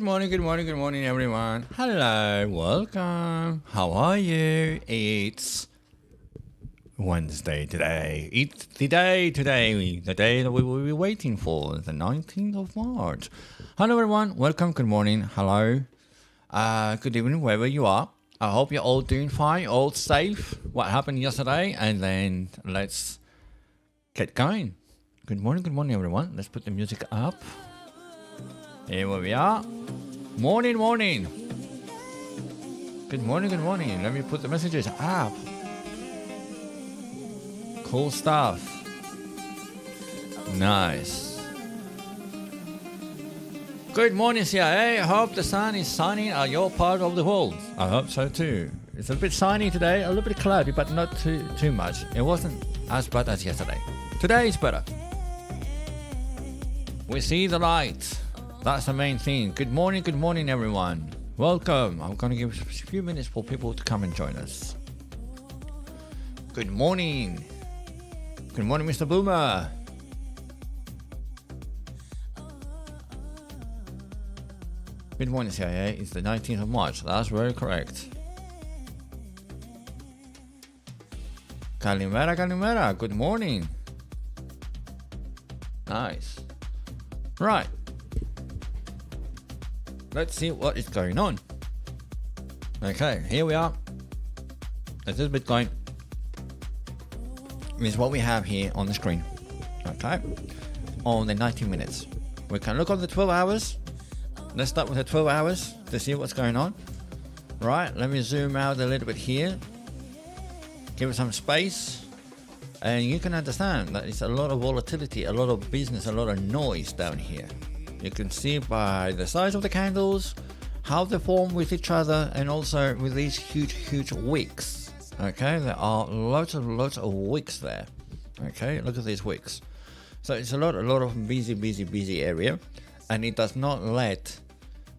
morning, everyone. Hello, welcome. How are you? It's Wednesday today. It's the day today, the day that we will be waiting for, the 19th of March. Hello, everyone. Welcome, good morning, hello. Good evening, wherever you are. I hope you're all doing fine, all safe. What happened yesterday? And then let's get going. Good morning, everyone. Let's put the music up. Here we are. Morning. Good morning. Let me put the messages up. Cool stuff. Nice. Good morning, CIA. I hope the sun is shining at your part of the world. I hope so too. It's a bit sunny today, a little bit cloudy, but not too much. It wasn't as bad as yesterday. Today is better. We see the light. That's the main thing. Good morning, everyone. Welcome. I'm going to give a few minutes for people to come and join us. Good morning. Good morning, Mr. Boomer. Good morning, CIA. It's the 19th of March. That's very correct. Kalimera. Good morning. Nice. Right. Let's see what is going on. Okay, here we are. This is Bitcoin. This is what we have here on the screen. Okay, on the 90 minutes. We can look on the 12 hours. Let's start with the 12 hours to see what's going on. Right, let me zoom out a little bit here. Give it some space. And you can understand that it's a lot of volatility, a lot of business, a lot of noise down here. You can see by the size of the candles, how they form with each other, and also with these huge wicks. Okay, there are lots of wicks there. Okay, look at these wicks. So it's a lot of busy area, and it does not let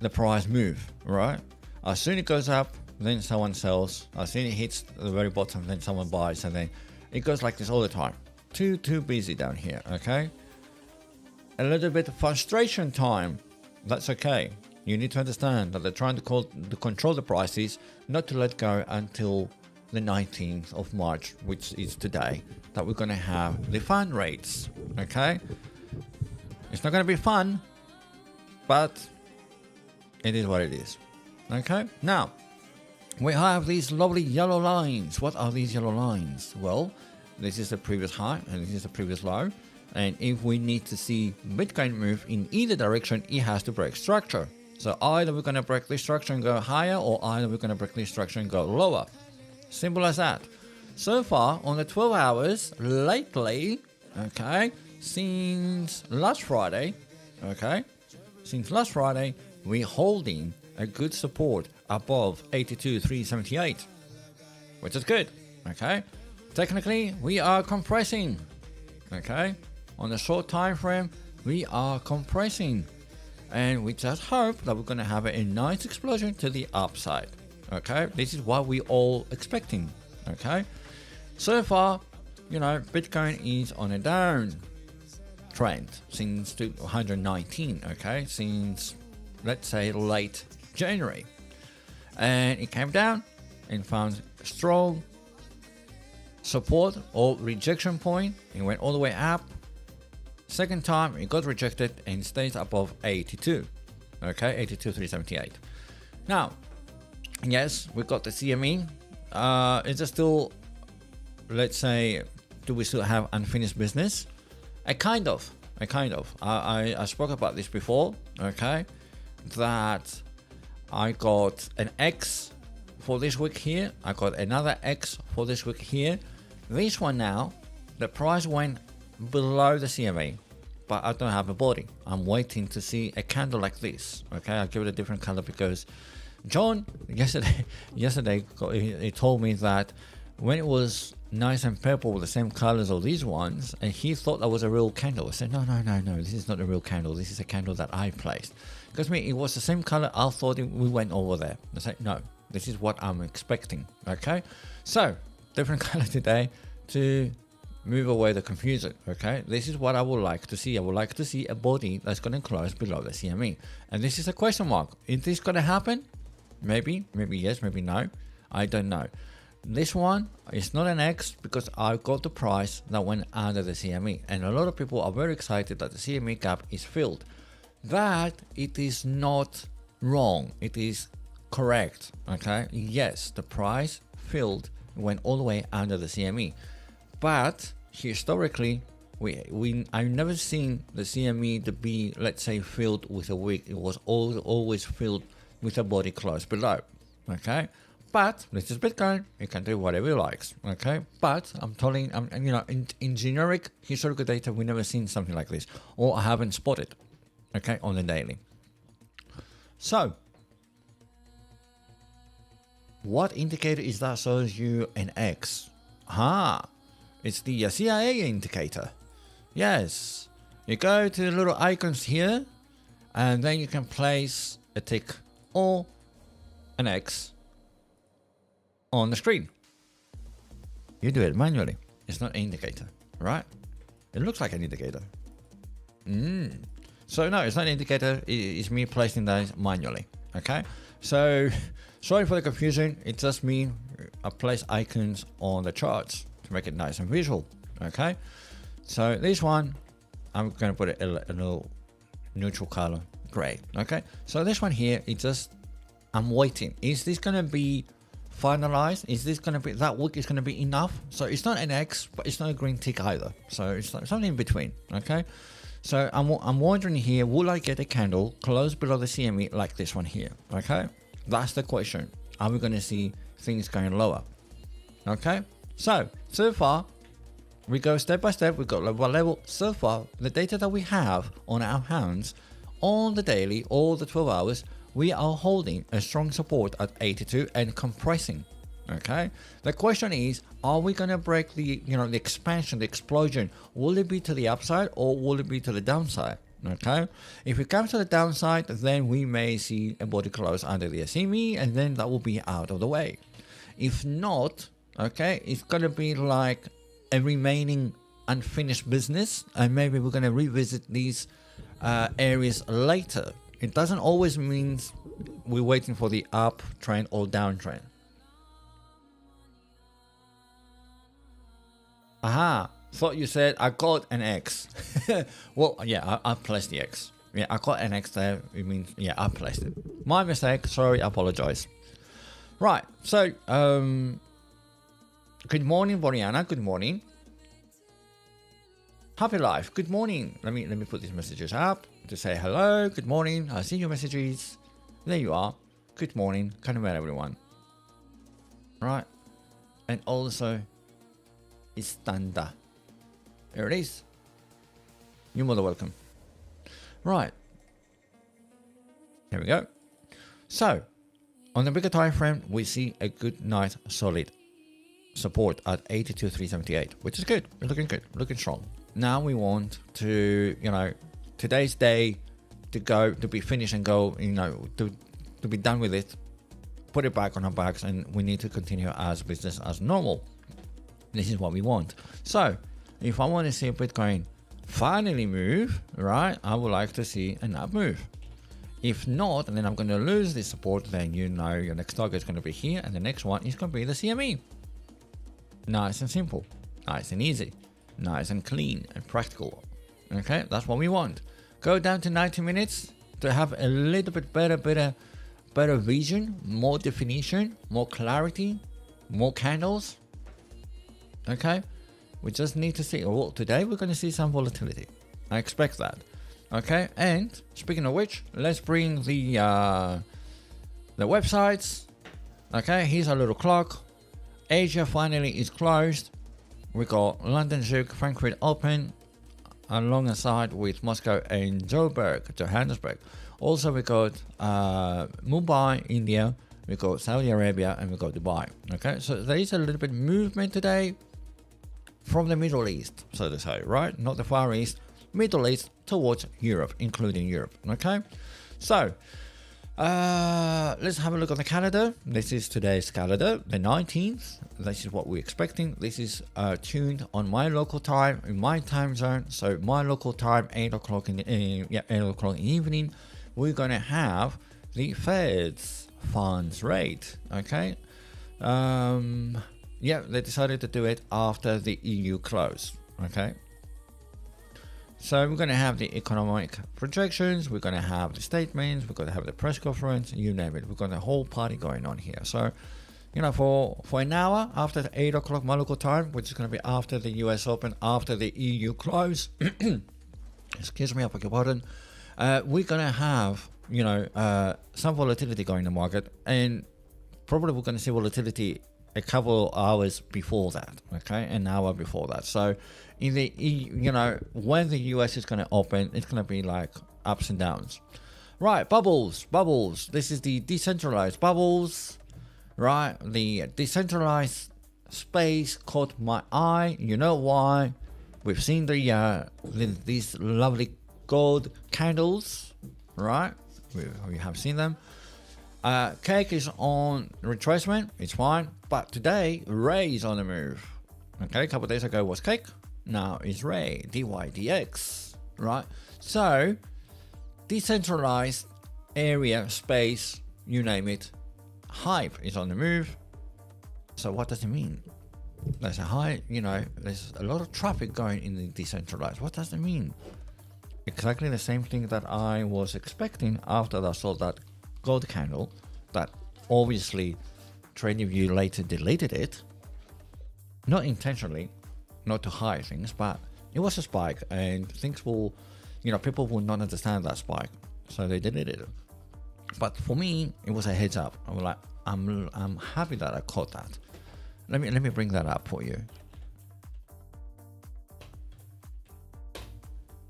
the price move. Right, as soon as it goes up, then someone sells. As soon as it hits the very bottom, then someone buys, and then it goes like this all the time. Too busy down here. Okay. A little bit of frustration time. That's okay. You need to understand that they're trying to control the prices, not to let go until the 19th of March, which is today, that we're going to have the fund rates. Okay? It's not going to be fun, but it is what it is. Okay? Now, we have these lovely yellow lines. What are these yellow lines? Well, this is the previous high and this is the previous low. And if we need to see Bitcoin move in either direction, it has to break structure. So either we're going to break this structure and go higher, or either we're going to break this structure and go lower. Simple as that. So far, on the 12 hours, lately, okay, since last Friday, we're holding a good support above 82,378, which is good, okay. Technically, we are compressing, okay. On the short time frame, we are compressing, and we just hope that we're going to have a nice explosion to the upside. Okay, this is what we all expecting. Okay, so far, Bitcoin is on a down trend since 219. Okay, since let's say late January, and it came down and found strong support or rejection point. It went all the way up. Second time it got rejected and stays above 82. Okay, 82,378. Now, yes, we got the CME. Is it still, let's say, do we still have unfinished business? I kind of. I spoke about this before. Okay, that I got an X for this week here. I got another X for this week here. This one now, the price went below the CME, but I don't have a body. I'm waiting to see a candle like this. Okay, I'll give it a different color because John yesterday he told me that when it was nice and purple with the same colors of these ones, and he thought that was a real candle. I said no, this is not a real candle. This is a candle that I placed. Because it was the same color. I thought we went over there. I said no, this is what I'm expecting. Okay, so different color today to move away the confusion. Okay, this is what I would like to see. I would like to see a body that's going to close below the CME, and this is a question mark. Is this going to happen? Maybe yes, maybe no. I don't know. This one is not an X because I got the price that went under the CME, and a lot of people are very excited that the CME gap is filled. That it is not wrong. It is correct. Okay. Yes, the price filled, went all the way under the CME, but historically, I've never seen the CME to be, let's say, filled with a wick. It was always filled with a body close below. Okay, but this is Bitcoin. It can do whatever it likes. Okay, but in generic historical data, we never seen something like this, or I haven't spotted. Okay, on the daily. So, what indicator is that shows you an X? It's the CIA indicator. Yes, you go to the little icons here, and then you can place a tick or an X on the screen. You do it manually. It's not an indicator, right? It looks like an indicator. So no, it's not an indicator. It's me placing those manually. Okay. So sorry for the confusion. It just means I place icons on the charts to make it nice and visual. Okay. So this one, I'm going to put it a little neutral color, gray. Okay. So this one here, it's just, I'm waiting. Is this going to be finalized? Is this going to be, that wick is going to be enough? So it's not an X, but it's not a green tick either. So it's something in between. Okay. So I'm wondering here, will I get a candle close below the CME like this one here? Okay. That's the question. Are we going to see things going lower? Okay. So far, we go step by step. We've got level by level. So far, the data that we have on our hands on the daily, all the 12 hours, we are holding a strong support at 82 and compressing. Okay. The question is, are we going to break the, the expansion, the explosion? Will it be to the upside or will it be to the downside? Okay. If it comes to the downside, then we may see a body close under the CME, and then that will be out of the way. If not, okay, it's going to be like a remaining unfinished business, and maybe we're going to revisit these areas later. It doesn't always mean we're waiting for the uptrend or downtrend. Thought you said I got an X. Well, yeah, I placed the X. Yeah, I got an X there. It means, yeah, I placed it. My mistake. Sorry, I apologize. Right. So, good morning, Boriana. Good morning. Happy life. Good morning. Let me put these messages up to say hello. Good morning. I see your messages. There you are. Good morning. Kind of met everyone. Right. And also, Istanda. There it is. You're more than welcome. Right. Here we go. So, on the bigger time frame, we see a good, nice, solid support at 82,378, which is good. We're looking good, looking strong. Now we want to, today's day to be finished and go, to be done with it, put it back on our backs, and we need to continue as business as normal. This is what we want. So, if I want to see Bitcoin finally move, right, I would like to see an up move. If not, and then I'm going to lose this support, then your next target is going to be here, and the next one is going to be the CME. Nice and simple, nice and easy, nice and clean and practical. Okay, that's what we want. Go down to 90 minutes to have a little bit better vision, more definition, more clarity, more candles. Okay, we just need to see. Well, today we're going to see some volatility. I expect that. Okay, and speaking of which, let's bring the websites. Okay, here's our little clock. Asia finally is closed. We got London, Zurich, Frankfurt open, alongside with Moscow and Johannesburg. Also, we got Mumbai, India. We got Saudi Arabia, and we got Dubai. Okay, so there is a little bit movement today from the Middle East, so to say, right? Not the Far East, Middle East towards Europe, including Europe. Okay, so Let's have a look on the calendar. This is today's calendar, the 19th. This is what we're expecting. This is tuned on my local time, in my time zone. So my local time, 8 o'clock in the 8 o'clock in the evening. We're gonna have the Fed's funds rate. Okay. Yeah, they decided to do it after the EU close. Okay. So we're going to have the economic projections, we're going to have the statements, we're going to have the press conference, you name it. We've got a whole party going on here. So, you know, for an hour after the 8 o'clock my local time, which is going to be after the US Open, after the EU close, excuse me, I beg your pardon, we're going to have, you know, some volatility going in the market, and probably we're going to see volatility a couple hours before that, okay, an hour before that. So in the you know, when the US is going to open, it's going to be like ups and downs. Right, bubbles. This is the decentralized bubbles, right? The decentralized space caught my eye. You know why? We've seen these lovely gold candles, right? We have seen them. Cake is on retracement, it's fine, but today Ray is on the move. Okay, a couple of days ago was Cake, now it's Ray, DYDX, right? So decentralized area, space, you name it, hype is on the move. So what does it mean? There's a high, you know, there's a lot of traffic going in the decentralized. What does it mean? Exactly the same thing that I was expecting after I saw that gold candle, that obviously TradingView later deleted it, not intentionally, not to hide things, but it was a spike, and things will, you know, people will not understand that spike, so they deleted it. But for me, it was a heads up. I was like, I'm happy that I caught that. Let me bring that up for you.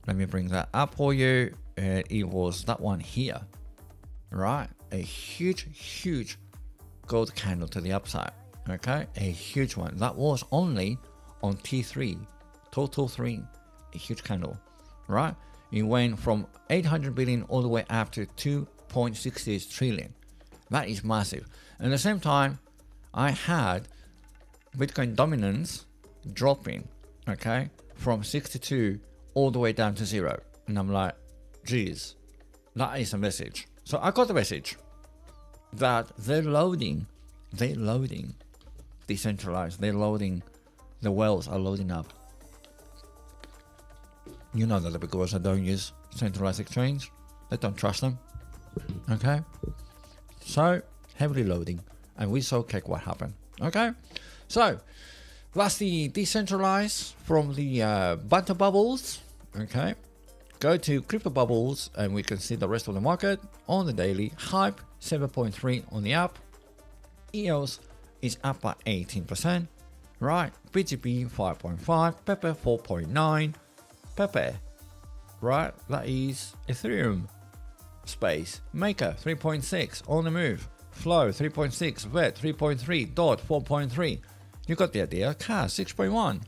Let me bring that up for you. It was that one here. Right, a huge gold candle to the upside. Okay, a huge one that was only on T3, total 3, a huge candle. Right, it went from 800 billion all the way up to 2.68 trillion. That is massive. And at the same time, I had Bitcoin dominance dropping, okay, from 62 all the way down to 0, and I'm like, geez, that is a message. So I got the message that they're loading decentralized, they're loading, the whales are loading up. You know that because I don't use centralized exchange, I don't trust them. Okay, so heavily loading, and we saw Cake what happened. Okay, so that's the decentralized from the banter bubbles. Okay. Go to crypto bubbles and we can see the rest of the market on the daily. Hype 7.3 on the up. EOS is up by 18%. Right. BGB 5.5. Pepe 4.9. Pepe. Right. That is Ethereum space. Maker 3.6 on the move. Flow 3.6. VET 3.3. DOT 4.3. You got the idea. CAS 6.1.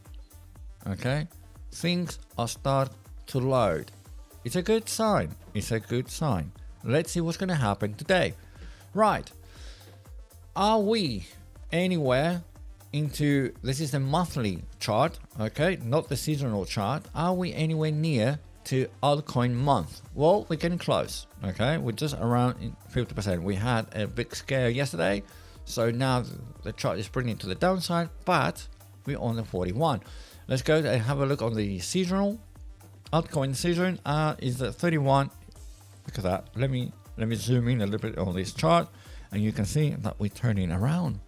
Okay. Things are start to load. It's a good sign. It's a good sign. Let's see what's going to happen today. Right. Are we anywhere into, this is the monthly chart, okay, not the seasonal chart. Are we anywhere near to altcoin month? Well, we're getting close, okay. We're just around 50%. We had a big scare yesterday, so now the chart is bringing to the downside, but we're on the 41. Let's go and have a look on the seasonal. Altcoin season is at 31. Look at that. Let me zoom in a little bit on this chart, and you can see that we're turning around.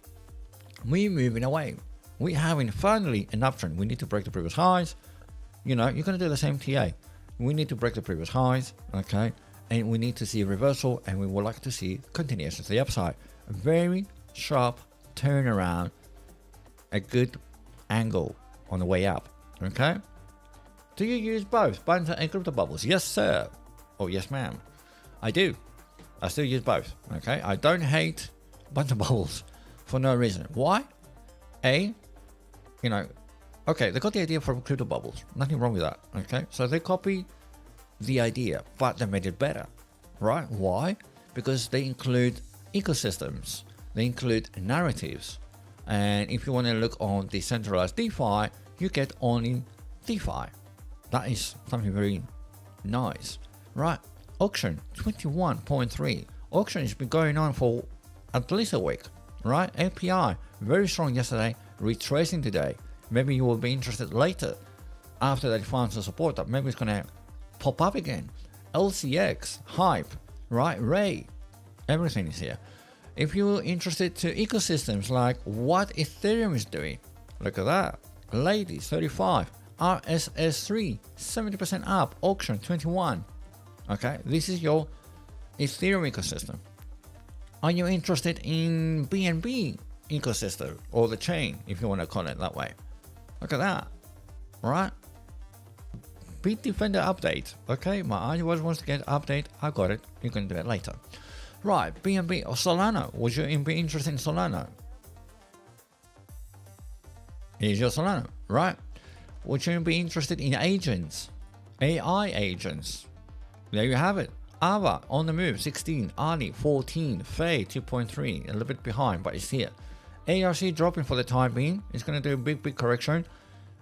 We're moving away. We're having finally an uptrend. We need to break the previous highs. You know, you're going to do the same TA. We need to break the previous highs, okay? And we need to see a reversal, and we would like to see continuation to the upside. A very sharp turnaround, a good angle on the way up, okay? Do you use both banter and crypto bubbles? Yes, sir. Oh, yes, ma'am. I do. I still use both, okay? I don't hate banter bubbles for no reason. Why? You know, okay, they got the idea from crypto bubbles. Nothing wrong with that, okay? So they copy the idea, but they made it better, right? Why? because they include ecosystems, they include narratives. And if you want to look on decentralized DeFi, you get only DeFi. That is something very nice, right? Auction 21.3. Auction has been going on for at least a week, right? API very strong yesterday, retracing today. Maybe you will be interested later after they found some support that maybe it's gonna pop up again. LCX, hype, right? Ray, everything is here. If you're interested to ecosystems like what Ethereum is doing, look at that. Ladies 35, RSS3 70% up, auction 21. Okay, this is your Ethereum ecosystem. Are you interested in BNB ecosystem or the chain, if you want to call it that way? Look at that, right? Bitdefender update. Okay, my iOS wants to get update. I got it. You can do it later. Right, BNB or Solana. Would you be interested in Solana? Here's your Solana, right? Would you be interested in agents? AI agents. There you have it. Ava on the move, 16. Ali, 14. Faye, 2.3. A little bit behind, but it's here. ARC dropping for the time being. It's going to do a big correction.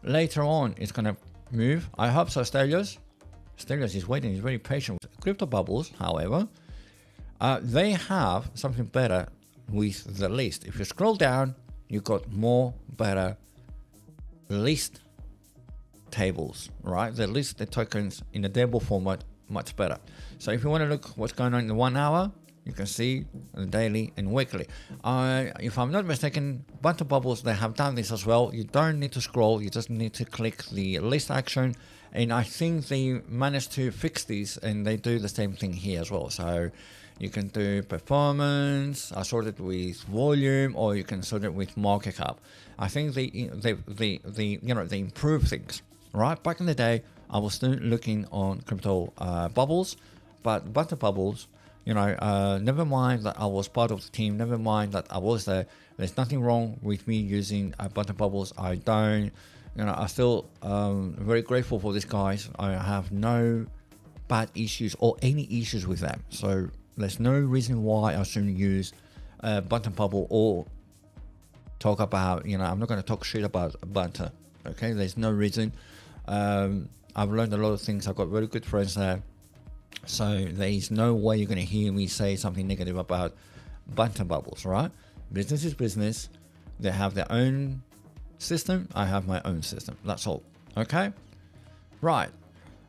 Later on, it's going to move. I hope so, Stelios. Stelios is waiting. He's very patient. Crypto bubbles, however, they have something better with the list. If you scroll down, you got more better list tables, right? They list the tokens in a table format much better. So if you want to look what's going on in the 1 hour, you can see the daily and weekly. If I'm not mistaken, Button Bubbles, they have done this as well. You don't need to scroll, you just need to click the list action. And I think they managed to fix this, and they do the same thing here as well. So you can do performance, sort it with volume, or you can sort it with market cap. I think they improve things, right? Back in the day, I was still looking on crypto bubbles, but Button Bubbles, never mind that I was part of the team, never mind that I was there. There's nothing wrong with me using Button Bubbles. I don't, I still very grateful for these guys. I have no bad issues or any issues with them. So there's no reason why I shouldn't use Button Bubble or talk about, I'm not going to talk shit about Button. Okay, there's no reason. I've learned a lot of things. I've got very good friends there. So there is no way you're going to hear me say something negative about Button Bubbles, right? Business is business. They have their own system. I have my own system. That's all. Okay? Right.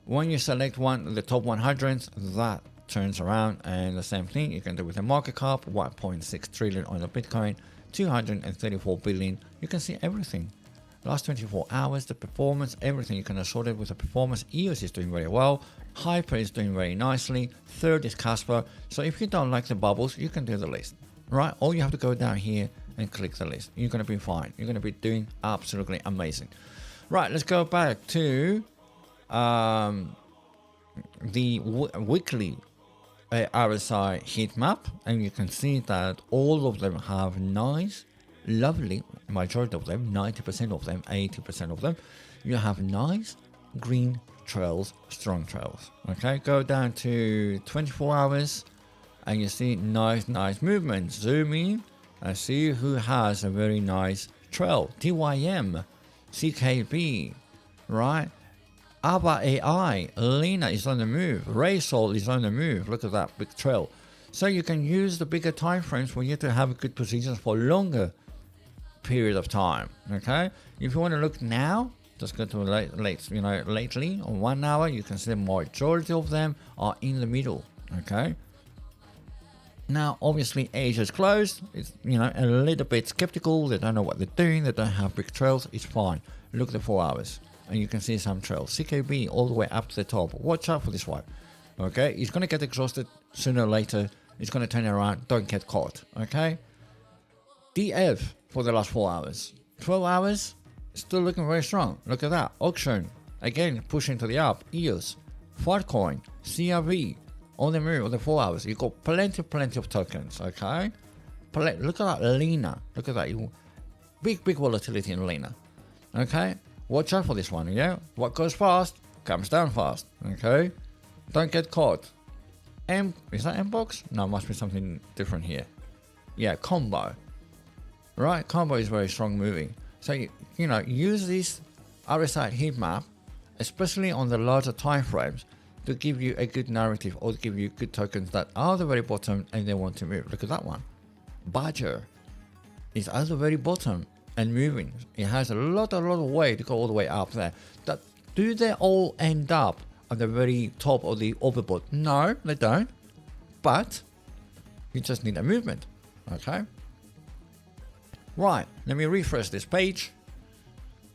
When you select one of the top 100, that turns around, and the same thing you can do with the market cap, 1.6 trillion on the Bitcoin, 234 billion. You can see everything. Last 24 hours, the performance, everything. You can sort it with the performance. EOS is doing very well. Hyper is doing very nicely. Third is Casper. So if you don't like the bubbles, you can do the list, right? Or you have to go down here and click the list. You're going to be fine. You're going to be doing absolutely amazing. Right, let's go back to the weekly RSI heat map, and you can see that all of them have nice, lovely, majority of them, 90% of them, 80% of them, you have nice green trails, strong trails. Okay, go down to 24 hours and you see nice movement. Zoom in and see who has a very nice trail. TYM, CKB, right? Ava AI, Lena is on the move. Raysol is on the move. Look at that big trail. So you can use the bigger time frames for you to have good positions for longer period of time. Okay, if you want to look now, just go to lately on 1 hour. You can see the majority of them are in the middle. Okay, now obviously Asia is closed. It's a little bit skeptical. They don't know what they're doing. They don't have big trails. It's fine. Look at the 4 hours and you can see some trails. CKB all the way up to the top. Watch out for this one. Okay, it's going to get exhausted sooner or later. It's going to turn around. Don't get caught. Okay, DF for the last 4 hours. 12 hours, still looking very strong. Look at that. Auction, again, pushing to the up. EOS, Fartcoin, CRV, on the move on the 4 hours. You got plenty of tokens, okay? Look at that, Lena. Look at that. Big volatility in Lena. Okay? Watch out for this one, yeah? What goes fast, comes down fast, okay? Don't get caught. Is that M-Box? No, must be something different here. Yeah, combo. Right, combo is very strong moving. So you know, use this RSI heat map, especially on the larger time frames, to give you a good narrative or to give you good tokens that are at the very bottom and they want to move. Look at that one. Badger is at the very bottom and moving. It has a lot of way to go all the way up there. That, do they all end up at the very top of the overboard? No, they don't. But you just need a movement. Okay. Right, let me refresh this page.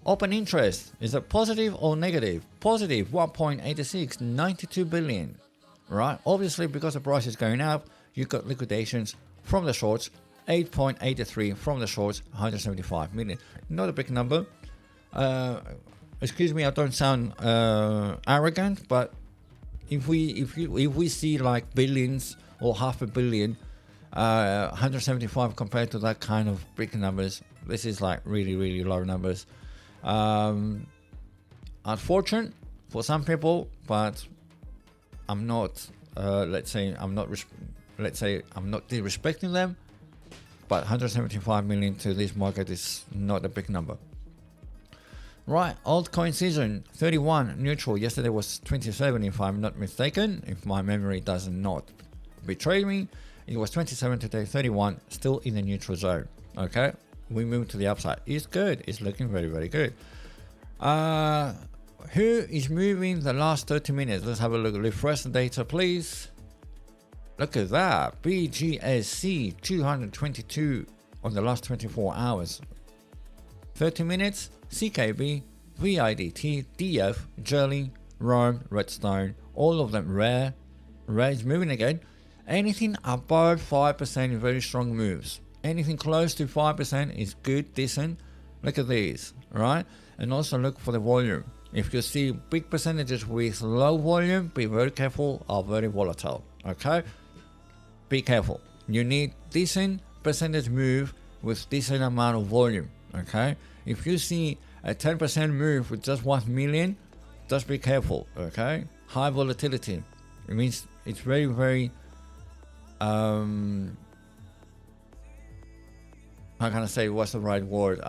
Open interest, is it positive or negative? Positive 1.86, 92 billion. Right, obviously because the price is going up, you got liquidations from the shorts, 8.83 from the shorts, 175 million. Not a big number. Excuse me, I don't sound arrogant, but if we see like billions or half a billion, 175 compared to that kind of big numbers, this is like really low numbers. Unfortunate for some people, but I'm not. Let's say I'm not disrespecting them. But 175 million to this market is not a big number. Right, altcoin season 31 neutral. Yesterday was 27, if I'm not mistaken. If my memory does not betray me, it was 27 today, 31, still in the neutral zone. Okay. We move to the upside. It's good. It's looking very good. Who is moving the last 30 minutes? Let's have a look. Refresh the data, please. Look at that. BGSC 222 on the last 24 hours. 30 minutes. CKB, VIDT, DF, Jelly, Rome, Redstone. All of them rare. Rare is moving again. Anything above 5% is very strong moves. Anything close to 5% is good, decent. Look at these, right? And also look for the volume. If you see big percentages with low volume, be very careful, are very volatile, okay? Be careful. You need decent percentage move with decent amount of volume, okay? If you see a 10% move with just 1 million, just be careful, okay? High volatility. It means it's very, how can I say, what's the right word?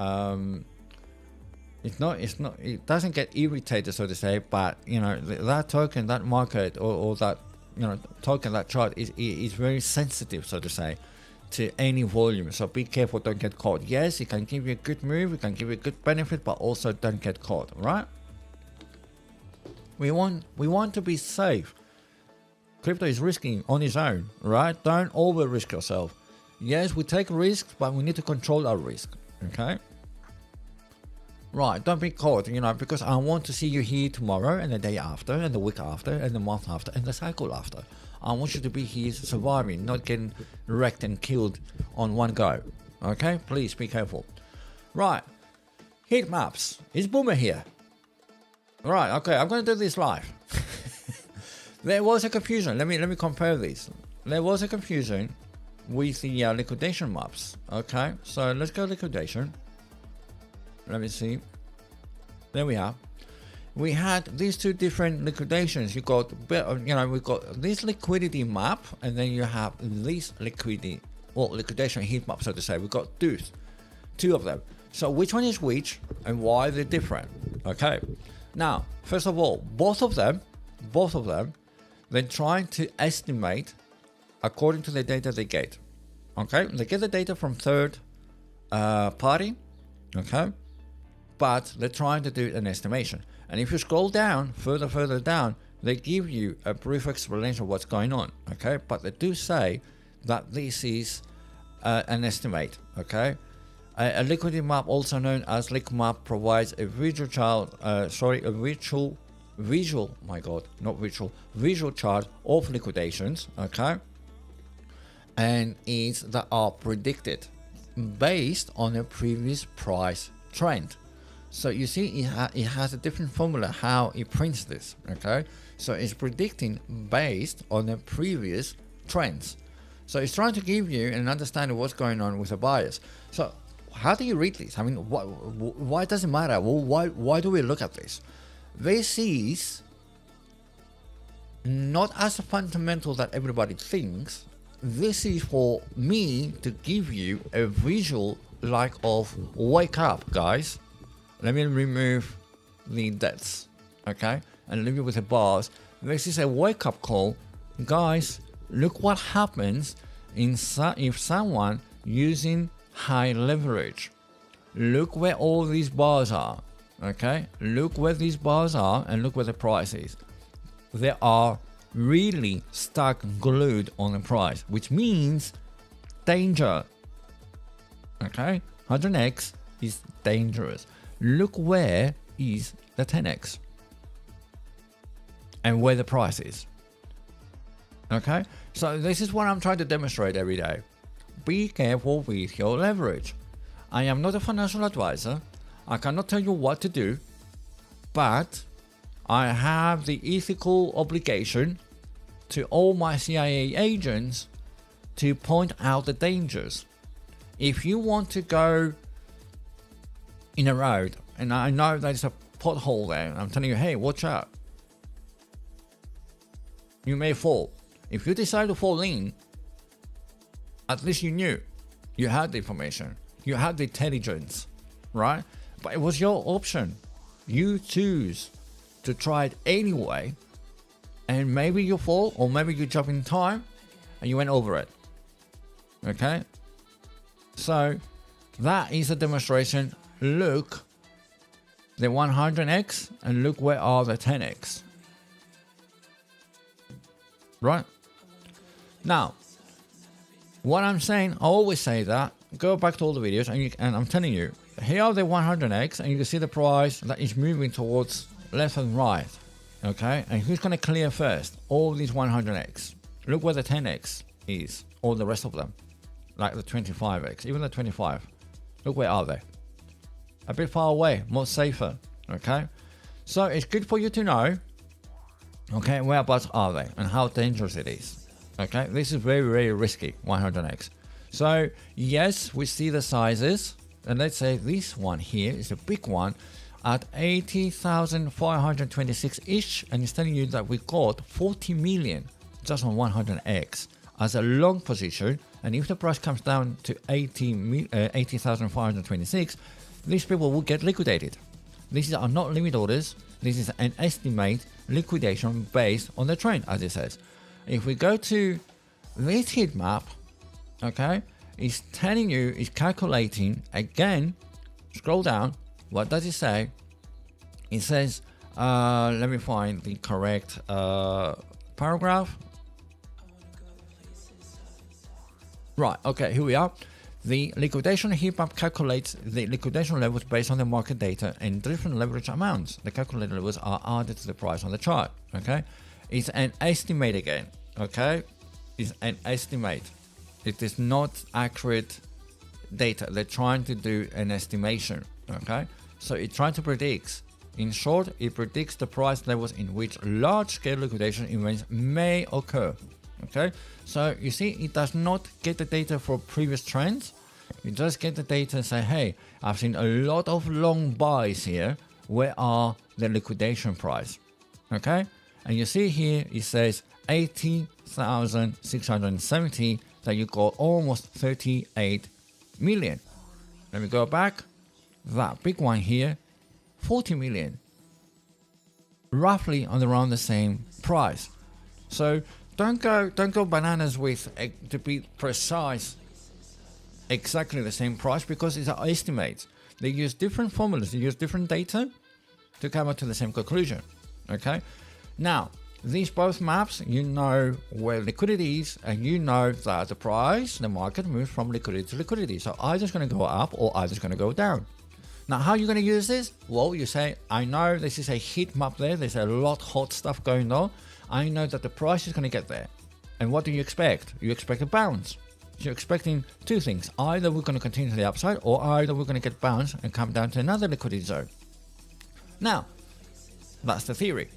It doesn't get irritated, so to say, but you know, that token, that market, or that, you know, token, that chart is very sensitive, so to say, to any volume. So be careful, don't get caught. Yes, it can give you a good move, it can give you a good benefit, but also don't get caught, right? We want to be safe. Crypto is risky on its own, right? Don't over risk yourself. Yes, we take risks, but we need to control our risk, okay? Right, don't be caught, you know, because I want to see you here tomorrow and the day after and the week after and the month after and the cycle after. I want you to be here surviving, not getting wrecked and killed on one go, okay? Please be careful. Right, heat maps. Is Boomer here? Right, okay, I'm going to do this live. There was a confusion. Let me compare these. There was a confusion with the liquidation maps. Okay, so let's go liquidation. Let me see. There we are. We had these two different liquidations. You got, you know, we got this liquidity map, and then you have this liquidation heat map, so to say. We got two of them. So which one is which, and why they're different? Okay. Now, first of all, both of them, they're trying to estimate according to the data they get. Okay, they get the data from third party. Okay, but they're trying to do an estimation. And if you scroll down further down, they give you a brief explanation of what's going on. Okay, but they do say that this is an estimate. Okay, a liquidity map, also known as liq map, provides a visual chart. Visual chart of liquidations. Okay, and is that are predicted based on a previous price trend. So you see, it has a different formula how it prints this. Okay, so it's predicting based on the previous trends. So it's trying to give you an understanding of what's going on with the buyers. So how do you read this? I mean, why does it matter? Well, why do we look at this? This not as fundamental that everybody thinks. This is for me to give you a visual like of wake up, guys. Let me remove the deaths, okay, and leave you with the bars. This is a wake up call, guys. Look what happens if someone using high leverage. Look where all these bars are, okay? Look where these bars are and look where the price is. They are really stuck, glued on the price, which means danger, okay? 100x is dangerous. Look where is the 10x and where the price is, okay? So this is what I'm trying to demonstrate every day. Be careful with your leverage. I am not a financial advisor. I cannot tell you what to do, but I have the ethical obligation to all my CIA agents to point out the dangers. If you want to go in a road, and I know there's a pothole there, I'm telling you, hey, watch out. You may fall. If you decide to fall in, at least you knew. You had the information. You had the intelligence, right? But it was your option. You choose to try it anyway, and maybe you fall, or maybe you jump in time and you went over it, okay? So that is a demonstration. Look the 100x and look where are the 10x, right? Now, what I'm saying, I always say that, go back to all the videos and I'm telling you, here are the 100x and you can see the price that is moving towards left and right, okay? And who's going to clear first? All these 100x. Look where the 10x is, all the rest of them, like the 25x, even the 25. Look where are they? A bit far away, more safer, okay? So it's good for you to know, okay, whereabouts are they and how dangerous it is. Okay, this is very, very risky, 100x. So yes, we see the sizes, and let's say this one here is a big one at 80,426-ish, and it's telling you that we got 40 million just on 100x as a long position. And if the price comes down to 80,426, these people will get liquidated. These are not limit orders. This is an estimate liquidation based on the trend, as it says. If we go to this heat map, okay, it's telling you, it's calculating again. Scroll down. What does it say? It says, let me find the correct paragraph. Right, okay, here we are. The liquidation heat map calculates the liquidation levels based on the market data and different leverage amounts. The calculated levels are added to the price on the chart, okay? It's an estimate again, okay? It's an estimate. It is not accurate data. They're trying to do an estimation, okay? So it's trying to predict. In short, it predicts the price levels in which large-scale liquidation events may occur, okay? So you see, it does not get the data for previous trends. You just get the data and say, hey, I've seen a lot of long buys here. Where are the liquidation price, okay? And you see here, it says 80,670, that you got almost 38 million. Let me go back. That big one here, 40 million. Roughly on around the same price. So don't go bananas with, to be precise, exactly the same price, because it's an estimate. They use different formulas, they use different data to come up to the same conclusion, okay? Now, these both maps, you know where liquidity is, and you know that the price, the market moves from liquidity to liquidity. So either it's going to go up or either it's going to go down. Now, how are you going to use this? Well, you say, I know this is a heat map there. There's a lot hot stuff going on. I know that the price is going to get there. And what do you expect? You expect a bounce. You're expecting two things. Either we're going to continue to the upside, or either we're going to get bounced and come down to another liquidity zone. Now, that's the theory.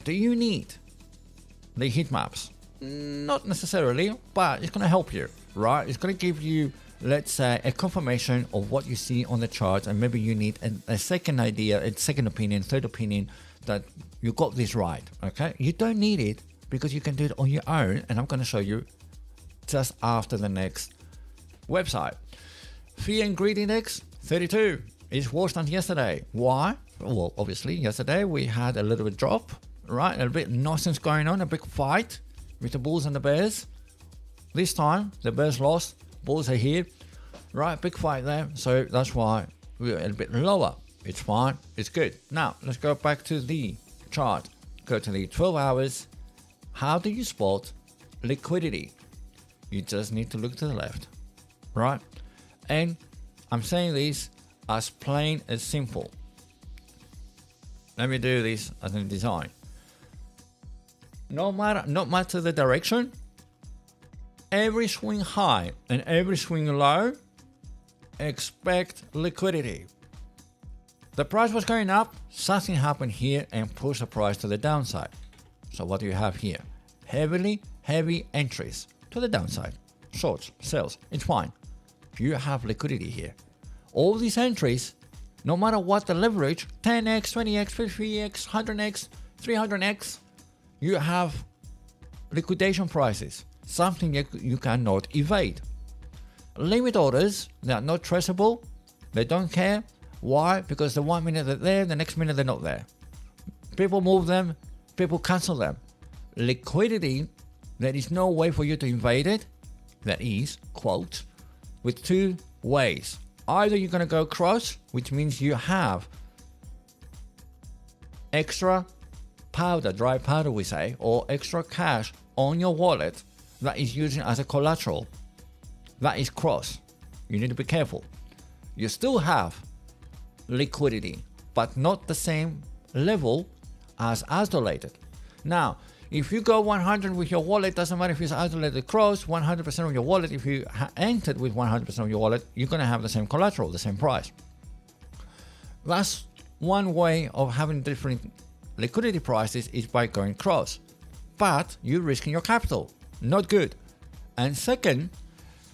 Do you need the heat maps? Not necessarily, but it's going to help you, right? It's going to give you, let's say, a confirmation of what you see on the chart, and maybe you need a second idea, a second opinion, third opinion that you got this right. Okay, you don't need it because you can do it on your own, and I'm going to show you just after the next website. Fear and greed index 32 is worse than yesterday. Why? Well, obviously yesterday we had a little bit drop, right? A bit nonsense going on, a big fight with the bulls and the bears. This time the bears lost, bulls are here, right? Big fight there, so that's why we're a bit lower. It's fine, it's good. Now let's go back to the chart. Go to the 12 hours. How do you spot liquidity? You just need to look to the left, right? And I'm saying this as plain as simple. Let me do this as a design. No matter the direction, every swing high and every swing low, expect liquidity. The price was going up, something happened here and pushed the price to the downside. So what do you have here? Heavy entries to the downside. Shorts, sells, it's fine. You have liquidity here. All these entries, no matter what the leverage, 10x, 20x, 50x, 100x, 300x, you have liquidation prices, something you cannot evade. Limit orders, they are not traceable, they don't care. Why? Because the 1 minute they're there, the next minute they're not there. People move them, people cancel them. Liquidity, there is no way for you to invade it. That is, quote, with two ways. Either you're going to go cross, which means you have extra powder, dry powder we say, or extra cash on your wallet that is using as a collateral. That is cross. You need to be careful. You still have liquidity, but not the same level as isolated. Now, if you go 100 with your wallet, doesn't matter if it's isolated cross, 100% of your wallet, if you entered with 100% of your wallet, you're going to have the same collateral, the same price. That's one way of having different liquidity prices is by going cross. But you're risking your capital. Not good. And second,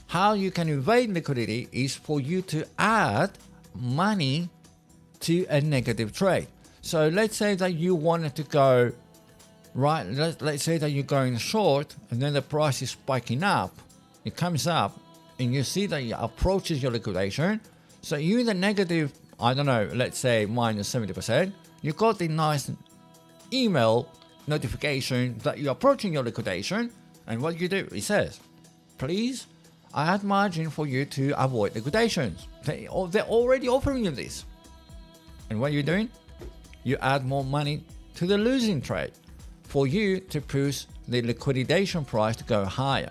how you can evade liquidity is for you to add money to a negative trade. So let's say that you wanted to go right, let's say that you're going short and then the price is spiking up, it comes up and you see that it approaches your liquidation. So you're in the negative, I don't know, let's say minus 70%, you got the nice email notification that you're approaching your liquidation, and what you do, it says, please add margin for you to avoid liquidations. They're already offering you this. And what you're doing, you add more money to the losing trade for you to push the liquidation price to go higher.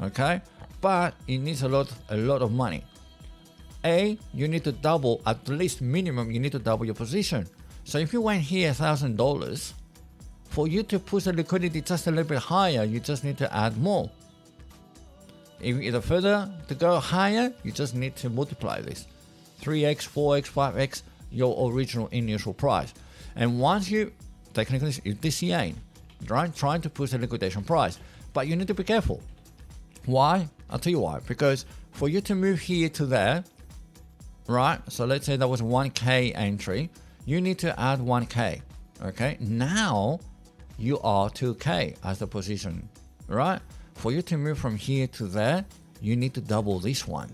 Okay, but it needs a lot of money. You need to double, at least minimum, you need to double your position. So if you went here $1,000, for you to push the liquidity just a little bit higher, you just need to add more. If the further to go higher, you just need to multiply this 3x, 4x, 5x your original initial price. And once you technically you're DCAing, trying to push the liquidation price, but you need to be careful. Why? I'll tell you why. Because for you to move here to there, right? So let's say that was 1k entry, you need to add 1k. Okay, now you are 2k as the position, right? For you to move from here to there, you need to double this one.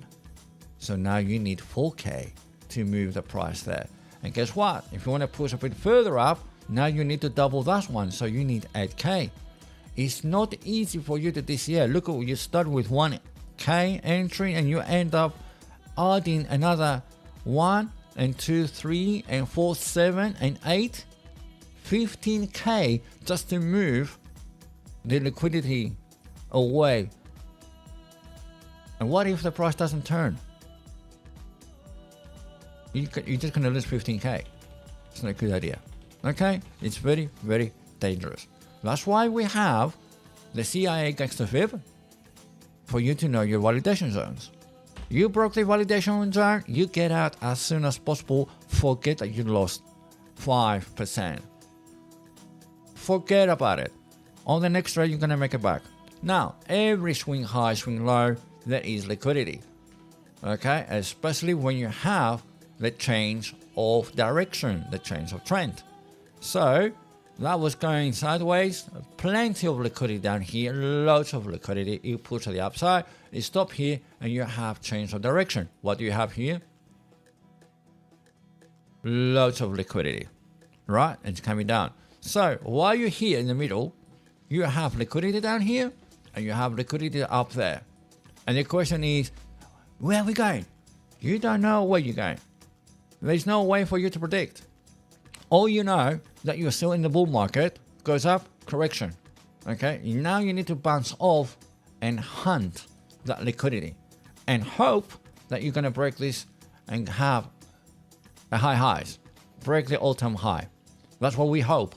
So now you need 4k to move the price there. And guess what? If you want to push a bit further up, now you need to double that one. So you need 8k. It's not easy for you to DCA. Look, you start with 1k entry and you end up adding another 1 and 2, 3 and 4, 7 and 8, 15k just to move the liquidity away. And what if the price doesn't turn? You're just going to lose 15k. It's not a good idea. Okay? It's very, very dangerous. That's why we have the CIA Gangster Fib for you to know your validation zones. You broke the validation zone, you get out as soon as possible. Forget that you lost 5%. Forget about it. On the next trade, you're going to make it back. Now, every swing high, swing low, there is liquidity. Okay? Especially when you have the change of direction, the change of trend. So that was going sideways, plenty of liquidity down here, loads of liquidity. You push to the upside, you stop here, and you have change of direction. What do you have here? Loads of liquidity, right? It's coming down. So while you're here in the middle, you have liquidity down here, and you have liquidity up there. And the question is, where are we going? You don't know where you're going. There's no way for you to predict. All you know that you're still in the bull market, goes up, correction. Okay, now you need to bounce off and hunt that liquidity and hope that you're going to break this and have a high highs, break the all-time high. That's what we hope.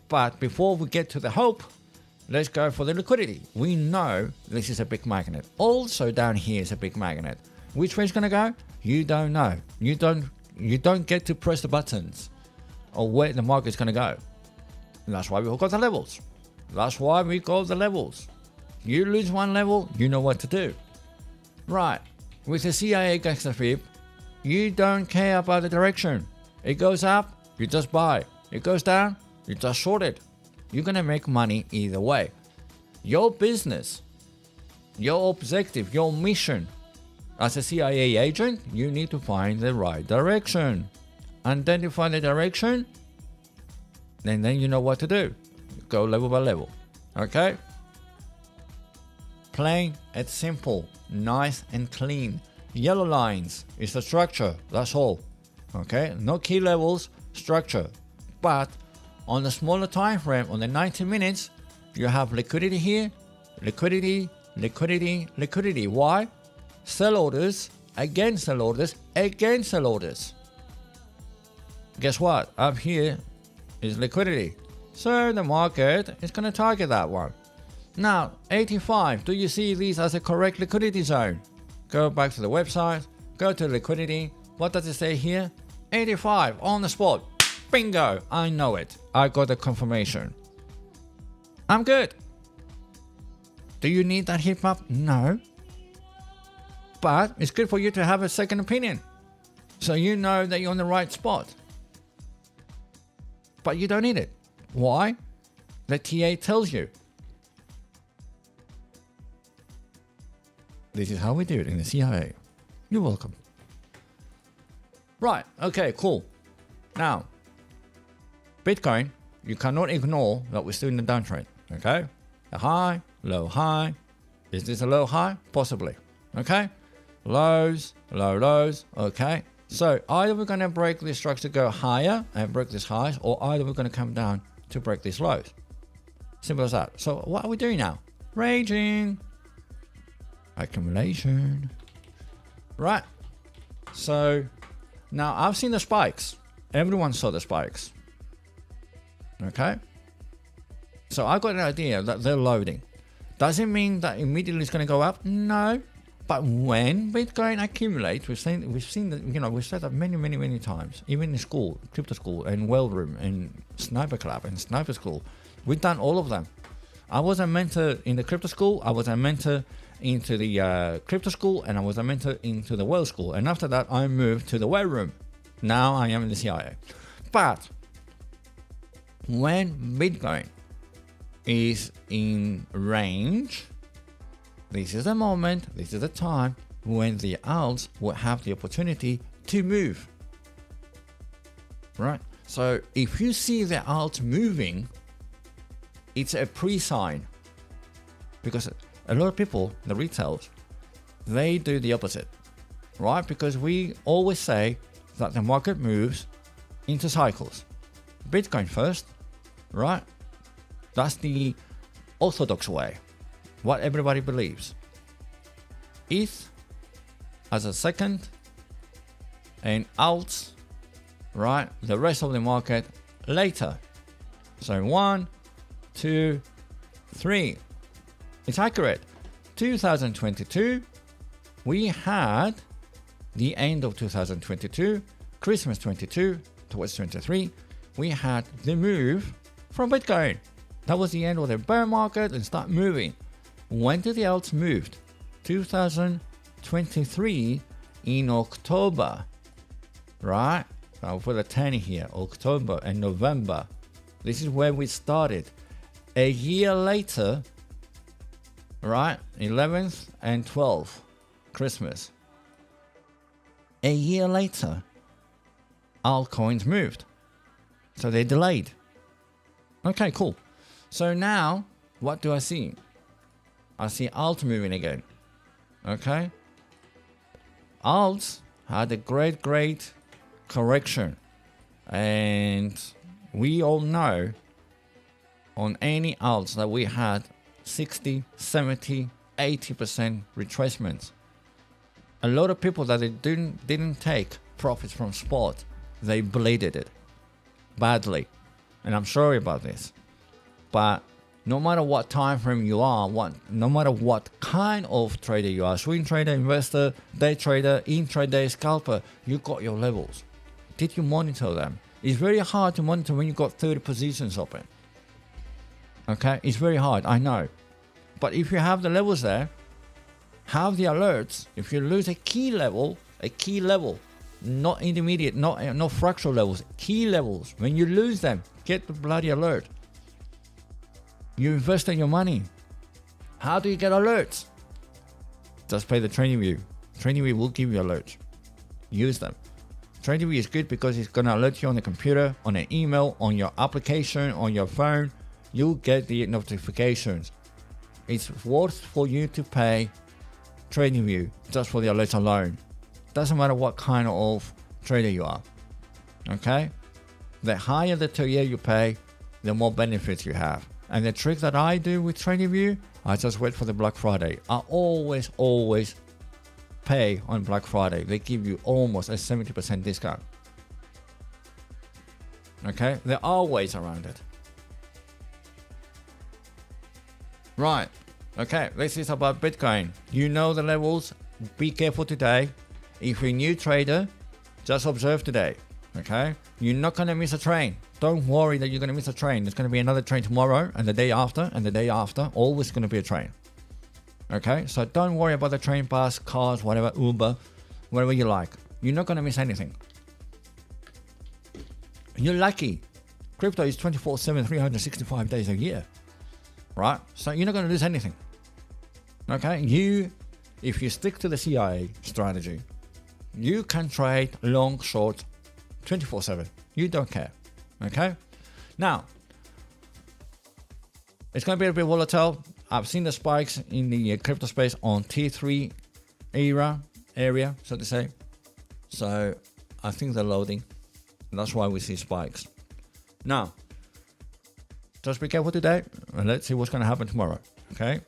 But before we get to the hope, let's go for the liquidity. We know this is a big magnet. Also down here is a big magnet. Which way it's going to go? You don't know. You don't get to press the buttons or where the market's going to go. And that's why we've got the levels. That's why we got the levels. You lose one level, you know what to do. Right. With the CIA gangster fib, you don't care about the direction. It goes up, you just buy. It goes down, you just short it. You're going to make money either way. Your business, your objective, your mission as a CIA agent, you need to find the right direction. And then you find the direction, and then you know what to do. Go level by level. Okay? Plain and simple, nice and clean. Yellow lines is the structure, that's all. Okay? No key levels, structure. But on the smaller time frame, on the 90 minutes, you have liquidity here, liquidity, liquidity, liquidity. Why? Sell orders, again sell orders, again sell orders. Guess what? Up here is liquidity. So the market is going to target that one. Now, 85. Do you see these as a correct liquidity zone? Go back to the website. Go to liquidity. What does it say here? 85 on the spot. Bingo. I know it. I got the confirmation. I'm good. Do you need that heat map? No. But it's good for you to have a second opinion. So you know that you're on the right spot. But you don't need it. Why? The TA tells you. This is how we do it in the CIA. You're welcome. Right, okay, cool. Now, Bitcoin, you cannot ignore that we're still in the downtrend, okay? A high, low high. Is this a low high? Possibly, okay? Lows, low lows, okay? So either we're going to break this structure, go higher and break these highs, or either we're going to come down to break these lows. Simple as that. So what are we doing now? Raging. Accumulation. Right. So now I've seen the spikes. Everyone saw the spikes. Okay. So I got an idea that they're loading. Does it mean that immediately it's going to go up? No. But when Bitcoin accumulates, we've seen that, we've said that many times, even in school, crypto school, and Well Room, and Sniper Club, and Sniper School. We've done all of them. I was a mentor in the crypto school. I was a mentor into the crypto school, and I was a mentor into the Well School. And after that, I moved to the Well Room. Now I am in the CIA. But when Bitcoin is in range, this is the moment, this is the time when the alts will have the opportunity to move. Right? So if you see the alt moving, it's a pre-sign. Because a lot of people, the retails, they do the opposite. Right? Because we always say that the market moves into cycles. Bitcoin first, right? That's the orthodox way. What everybody believes. ETH as a second, and alts, right? The rest of the market later. So 1, 2, 3. It's accurate. 2022, we had the end of 2022, Christmas 22 towards 23, we had the move from Bitcoin. That was the end of the bear market and start moving. When did the alts move? 2023 in October, right? So I'll put a 10 here, October and November. This is where we started. A year later, right, 11th and 12th, Christmas. A year later, altcoins moved. So they delayed. Okay, cool. So now, what do I see? I see alt moving again. Okay. Alts had a great correction. And we all know on any alts that we had 60, 70, 80% retracements. A lot of people that they didn't take profits from spot, they bleeded it badly. And I'm sorry about this. But no matter what time frame you are, no matter what kind of trader you are, swing trader, investor, day trader, intraday scalper, you got your levels. Did you monitor them? It's very hard to monitor when you got 30 positions open. Okay, it's very hard, I know. But if you have the levels there, have the alerts. If you lose a key level, not intermediate, not fractional levels, key levels, when you lose them, get the bloody alert. You invest in your money. How do you get alerts? Just pay the TradingView. TradingView will give you alerts. Use them. TradingView is good because it's going to alert you on the computer, on an email, on your application, on your phone. You'll get the notifications. It's worth for you to pay TradingView just for the alerts alone. Doesn't matter what kind of trader you are. Okay? The higher the tier you pay, the more benefits you have. And the trick that I do with TradingView, I just wait for the Black Friday. I always pay on Black Friday. They give you almost a 70% discount. Okay? There are ways around it. Right. Okay, this is about Bitcoin. You know the levels. Be careful today. If you're a new trader, just observe today. Okay? You're not going to miss a train. Don't worry that you're going to miss a train. There's going to be another train tomorrow and the day after and the day after. Always going to be a train. Okay? So don't worry about the train, bus, cars, whatever, Uber, whatever you like. You're not going to miss anything. You're lucky. Crypto is 24/7, 365 days a year. Right? So you're not going to lose anything. Okay? If you stick to the CIA strategy, you can trade long, short, 24/7. You don't care. Okay? Now, it's going to be a bit volatile. I've seen the spikes in the crypto space on T3 area, so to say. So I think they're loading. And that's why we see spikes. Now, just be careful today, and let's see what's going to happen tomorrow. Okay?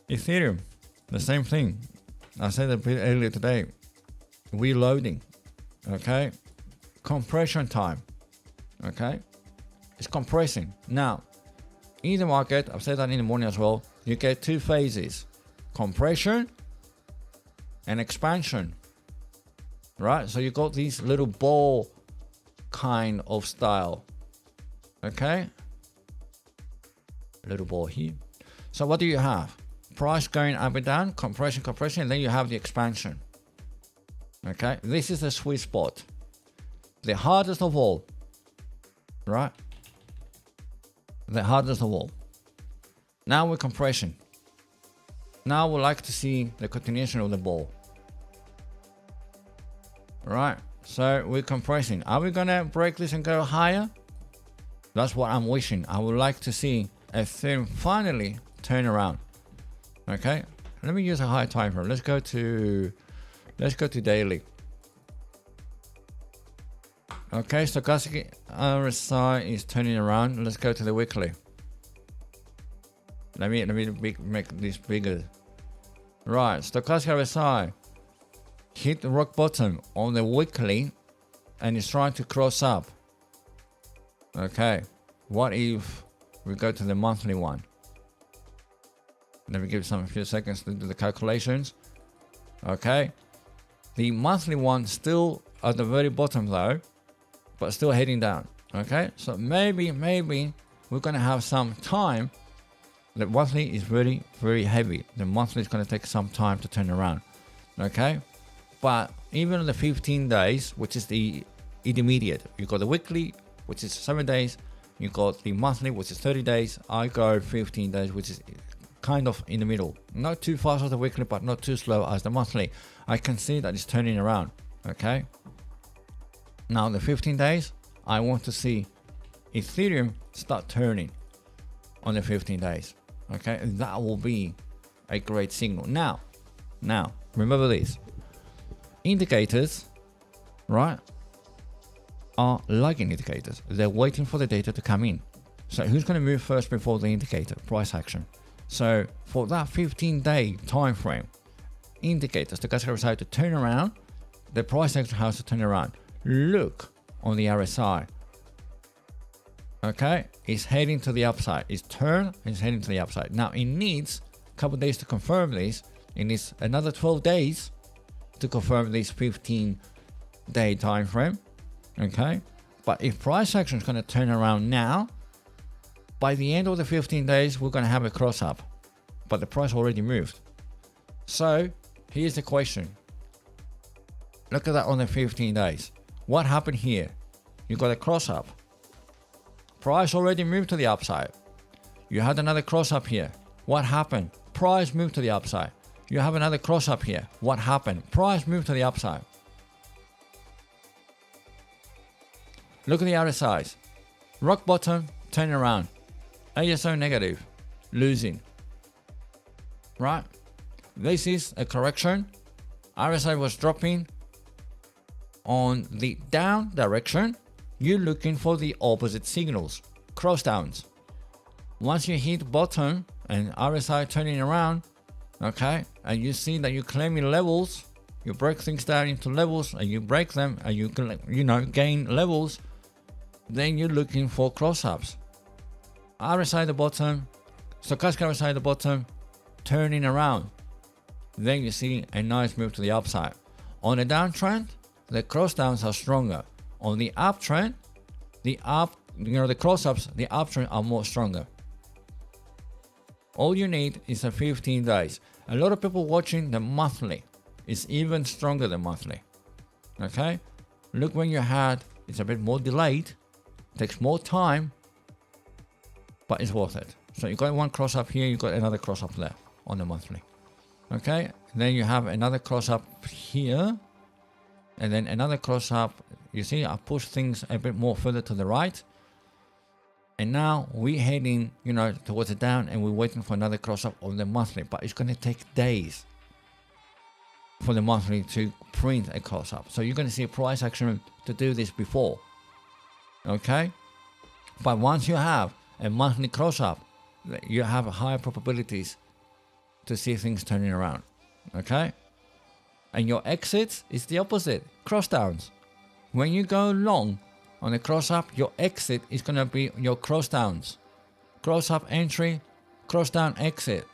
Ethereum, the same thing. I said a bit earlier today. Reloading. Okay? Compression time. Okay? It's compressing. Now, in the market, I've said that in the morning as well, you get two phases. Compression and expansion. Right? So you got these little ball kind of style. Okay? Little ball here. So what do you have? Price going up and down, compression, and then you have the expansion. Okay, this is the sweet spot. The hardest of all. Right? The hardest of all. Now we're compression. Now we'd like to see the continuation of the ball. Right? So we're compressing. Are we gonna break this and go higher? That's what I'm wishing. I would like to see Ethereum finally turn around. Okay, let me use a high time frame. Let's go to daily. Okay, stochastic RSI is turning around. Let's go to the weekly. Let me make this bigger. Right, stochastic RSI hit the rock bottom on the weekly, and it's trying to cross up. Okay, what if we go to the monthly one? Let me give a few seconds to do the calculations. Okay, the monthly one still at the very bottom though, but still heading down. Okay, so maybe we're gonna have some time. The monthly is very, very heavy. The monthly is gonna take some time to turn around. Okay, but even the 15 days, which is the intermediate. You got the weekly, which is 7 days. You got the monthly, which is 30 days. I go 15 days, which is kind of in the middle. Not too fast as the weekly, but not too slow as the monthly. I can see that it's turning around. Okay. Now the 15 days, I want to see Ethereum start turning on the 15 days. Okay, that will be a great signal. Now, remember this. Indicators, right, are lagging indicators. They're waiting for the data to come in. So who's going to move first before the indicator? Price action. So for that 15-day time frame, indicators, the stochastic RSI to turn around, the price action has to turn around. Look on the RSI. Okay, it's heading to the upside. It's turned, it's heading to the upside. Now it needs a couple of days to confirm this. It needs another 12 days to confirm this 15-day time frame. Okay, but if price action is going to turn around now, by the end of the 15 days, we're going to have a cross up, but the price already moved. So here's the question. Look at that on the 15 days. What happened here? You got a cross up. Price already moved to the upside. You had another cross up here. What happened? Price moved to the upside. You have another cross up here. What happened? Price moved to the upside. Look at the RSIs. Rock bottom, turn around. ASO negative, losing. Right? This is a correction. RSI was dropping on the down direction. You're looking for the opposite signals, cross downs. Once you hit bottom and RSI turning around, okay, and you see that you're claiming levels, you break things down into levels and you break them and you gain levels, then you're looking for cross ups. RSI at the bottom, stochastic RSI at the bottom, turning around. Then you see a nice move to the upside. On the downtrend, the cross downs are stronger. On the uptrend, the cross ups, the uptrend are more stronger. All you need is a 15 days. A lot of people watching the monthly is even stronger than monthly. Okay, look when you had, it's a bit more delayed, takes more time, but it's worth it. So you got one cross up here, you got another cross up there on the monthly. Okay, then you have another cross up here, and then another cross up. You see, I push things a bit more further to the right, and now we're heading, towards the down, and we're waiting for another cross up on the monthly. But it's going to take days for the monthly to print a cross up. So you're going to see a price action to do this before. Okay, but once you have a monthly cross up, you have higher probabilities to see things turning around. Okay, and your exit is the opposite, cross downs. When you go long on a cross up, your exit is going to be your cross downs. Cross up entry, cross down exit.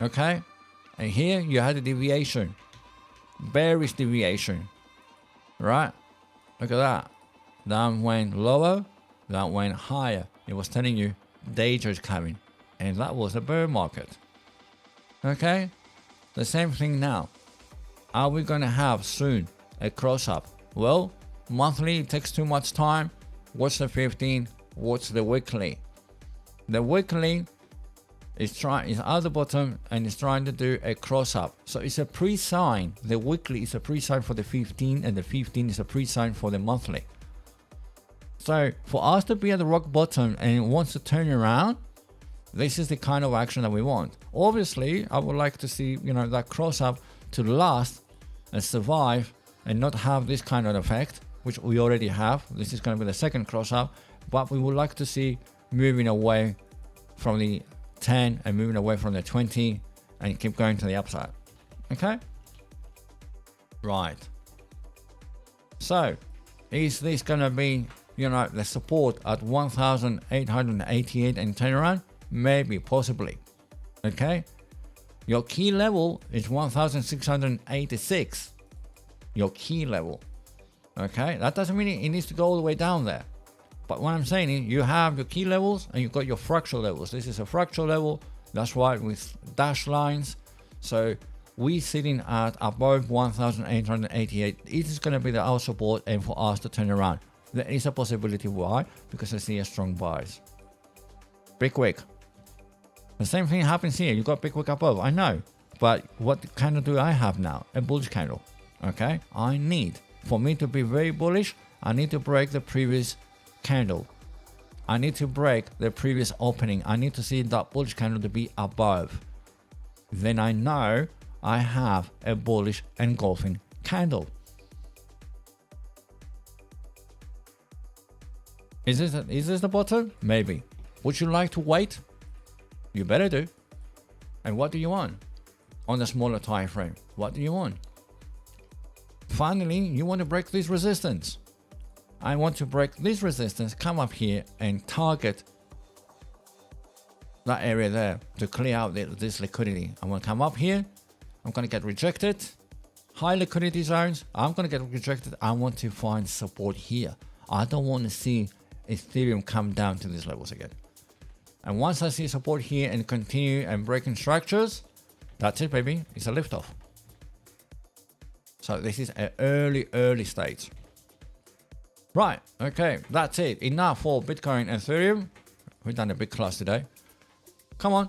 Okay, and here you had a deviation, bearish deviation, right? Look at that. That went lower, that went higher. It was telling you danger is coming, and that was a bear market. Okay, the same thing now. Are we going to have soon a cross up? Well, monthly it takes too much time. What's the 15? What's the weekly? The weekly is at the bottom and it's trying to do a cross up. So it's a pre-sign. The weekly is a pre-sign for the 15, and the 15 is a pre-sign for the monthly. So for us to be at the rock bottom and it wants to turn around, this is the kind of action that we want. Obviously, I would like to see, that cross up to last and survive and not have this kind of effect, which we already have. This is going to be the second cross up, but we would like to see moving away from the 10 and moving away from the 20 and keep going to the upside. Okay, right. So is this going to be the support at 1,888 and turn around? Maybe, possibly. Okay, your key level is 1,686. Your key level. Okay, that doesn't mean it needs to go all the way down there. But what I'm saying is you have your key levels and you've got your fractal levels. This is a fractal level. That's why with dashed lines. So we sitting at above 1,888. It is going to be the our support and for us to turn around. There is a possibility. Why? Because I see a strong buys. Big wick. The same thing happens here. You got big wick above. I know. But what candle do I have now? A bullish candle. Okay? I need, for me to be very bullish, I need to break the previous candle. I need to break the previous opening. I need to see that bullish candle to be above. Then I know I have a bullish engulfing candle. Is this the bottom? Maybe. Would you like to wait? You better do. And what do you want? On the smaller time frame, what do you want? Finally, you want to break this resistance. I want to break this resistance, come up here and target that area there to clear out this liquidity. I'm going to come up here. I'm going to get rejected. High liquidity zones. I'm going to get rejected. I want to find support here. I don't want to see Ethereum come down to these levels again. And once I see support here and continue and breaking structures, that's it, baby. It's a liftoff. So this is an early stage. Right. Okay. That's it. Enough for Bitcoin and Ethereum. We've done a big class today. Come on.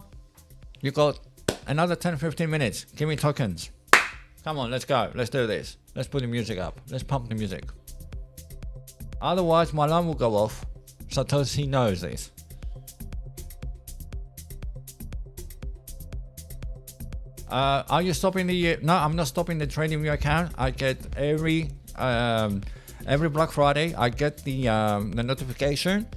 You got another 10-15 minutes. Give me tokens. Come on. Let's go. Let's do this. Let's put the music up. Let's pump the music. Otherwise, my alarm will go off. Satoshi knows this. Are you stopping the? No, I'm not stopping the TradingView account. I get every Black Friday. I get the notification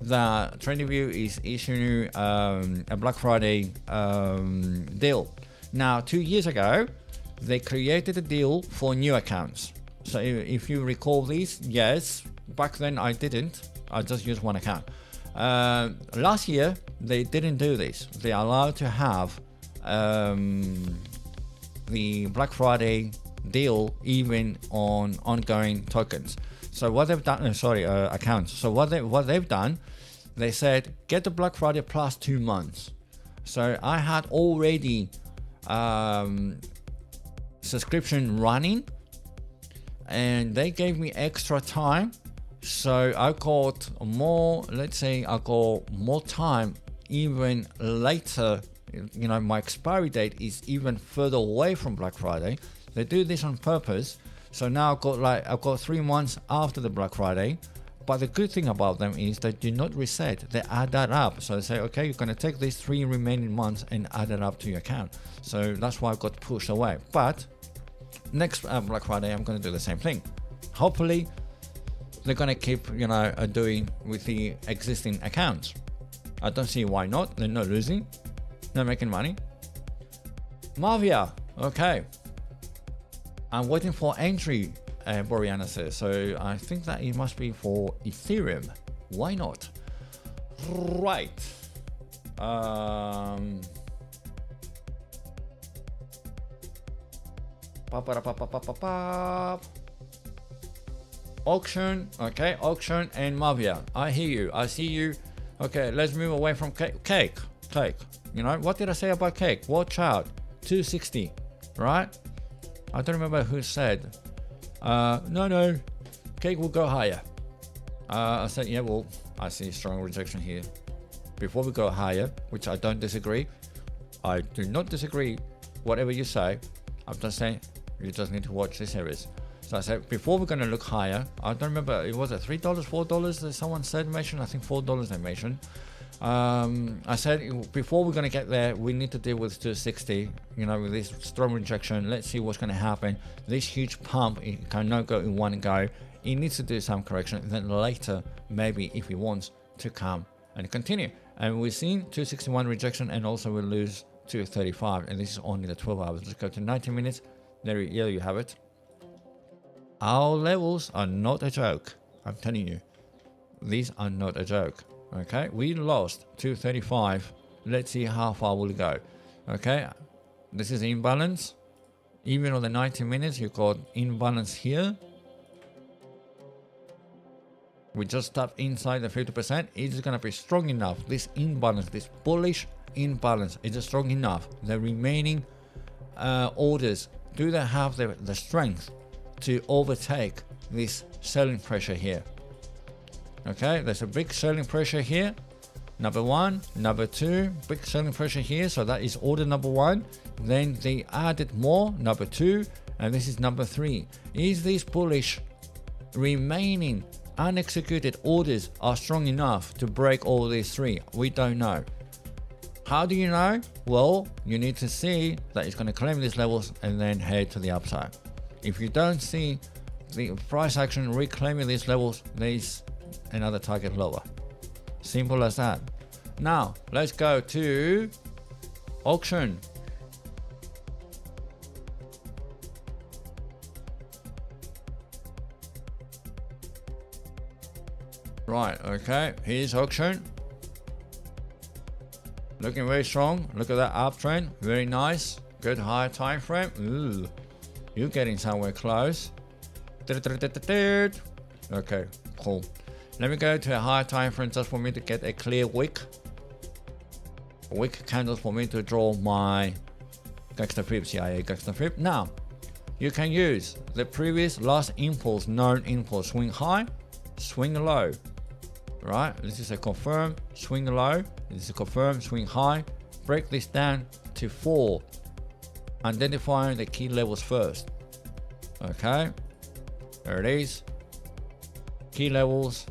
that TradingView is issuing a Black Friday deal. Now, 2 years ago, they created a deal for new accounts. So if you recall these, yes, back then I didn't. I just used one account. Last year they didn't do this. They are allowed to have the Black Friday deal even on ongoing tokens. So what they've done, accounts. So what they've done, they said get the Black Friday plus 2 months. So I had already subscription running, and they gave me extra time. So I got more. Let's say I got more time even later. You know, my expiry date is even further away from Black Friday. They do this on purpose. So now I've got 3 months after the Black Friday. But the good thing about them is they do not reset. They add that up. So they say, okay, you're going to take these 3 remaining months and add it up to your account. So that's why I got pushed away. But next Black Friday, I'm going to do the same thing. Hopefully, they're going to keep, doing with the existing accounts. I don't see why not. They're not losing. They're making money. Mavia, okay. I'm waiting for entry, Boriana says. So I think that it must be for Ethereum. Why not? Right. Auction, okay, auction and Mavia. I hear you. I see you. Okay, let's move away from cake. You know, what did I say about cake? Watch out. 260, right? I don't remember who said. No, cake will go higher. I said, yeah, well, I see strong rejection here. Before we go higher, which I don't disagree. I do not disagree. Whatever you say, I'm just saying you just need to watch this series. So I said, before we're going to look higher, I don't remember, it was $3, $4 that someone said mentioned. I think $4 they mentioned. I said, before we're going to get there, we need to deal with 260, with this strong rejection. Let's see what's going to happen. This huge pump, it cannot go in one go. It needs to do some correction. And then later, maybe if he wants to come and continue. And we've seen 261 rejection, and also we lose 235. And this is only the 12 hours. Let's go to 90 minutes. There you have it. Our levels are not a joke. I'm telling you, these are not a joke. Okay, we lost 235. Let's see how far we'll go. Okay, this is imbalance. Even on the 90 minutes, you got imbalance here. We just tapped inside the 50%. It's gonna be strong enough. This imbalance, this bullish imbalance, is strong enough. The remaining orders, do they have the strength to overtake this selling pressure here? Okay, there's a big selling pressure here. Number one, number two, big selling pressure here. So that is order number one. Then they added more, number two, and this is number three. Is this bullish remaining unexecuted orders are strong enough to break all these three? We don't know. How do you know? Well, you need to see that it's going to claim these levels and then head to the upside. If you don't see the price action reclaiming these levels, there's another target lower. Simple as that. Now let's go to auction. Right, okay, here's auction. Looking very strong. Look at that uptrend, very nice. Good higher time frame. Ooh, you're getting somewhere close. Okay, cool. Let me go to a higher time frame just for me to get a clear wick candle for me to draw my gangster fib, CIA gangster fib. Now you can use the previous last impulse, known impulse, swing high, swing low. Right, this is a confirm, swing low, this is a confirm, swing high. Break this down to 4, identifying the key levels first. Okay, there it is, key levels.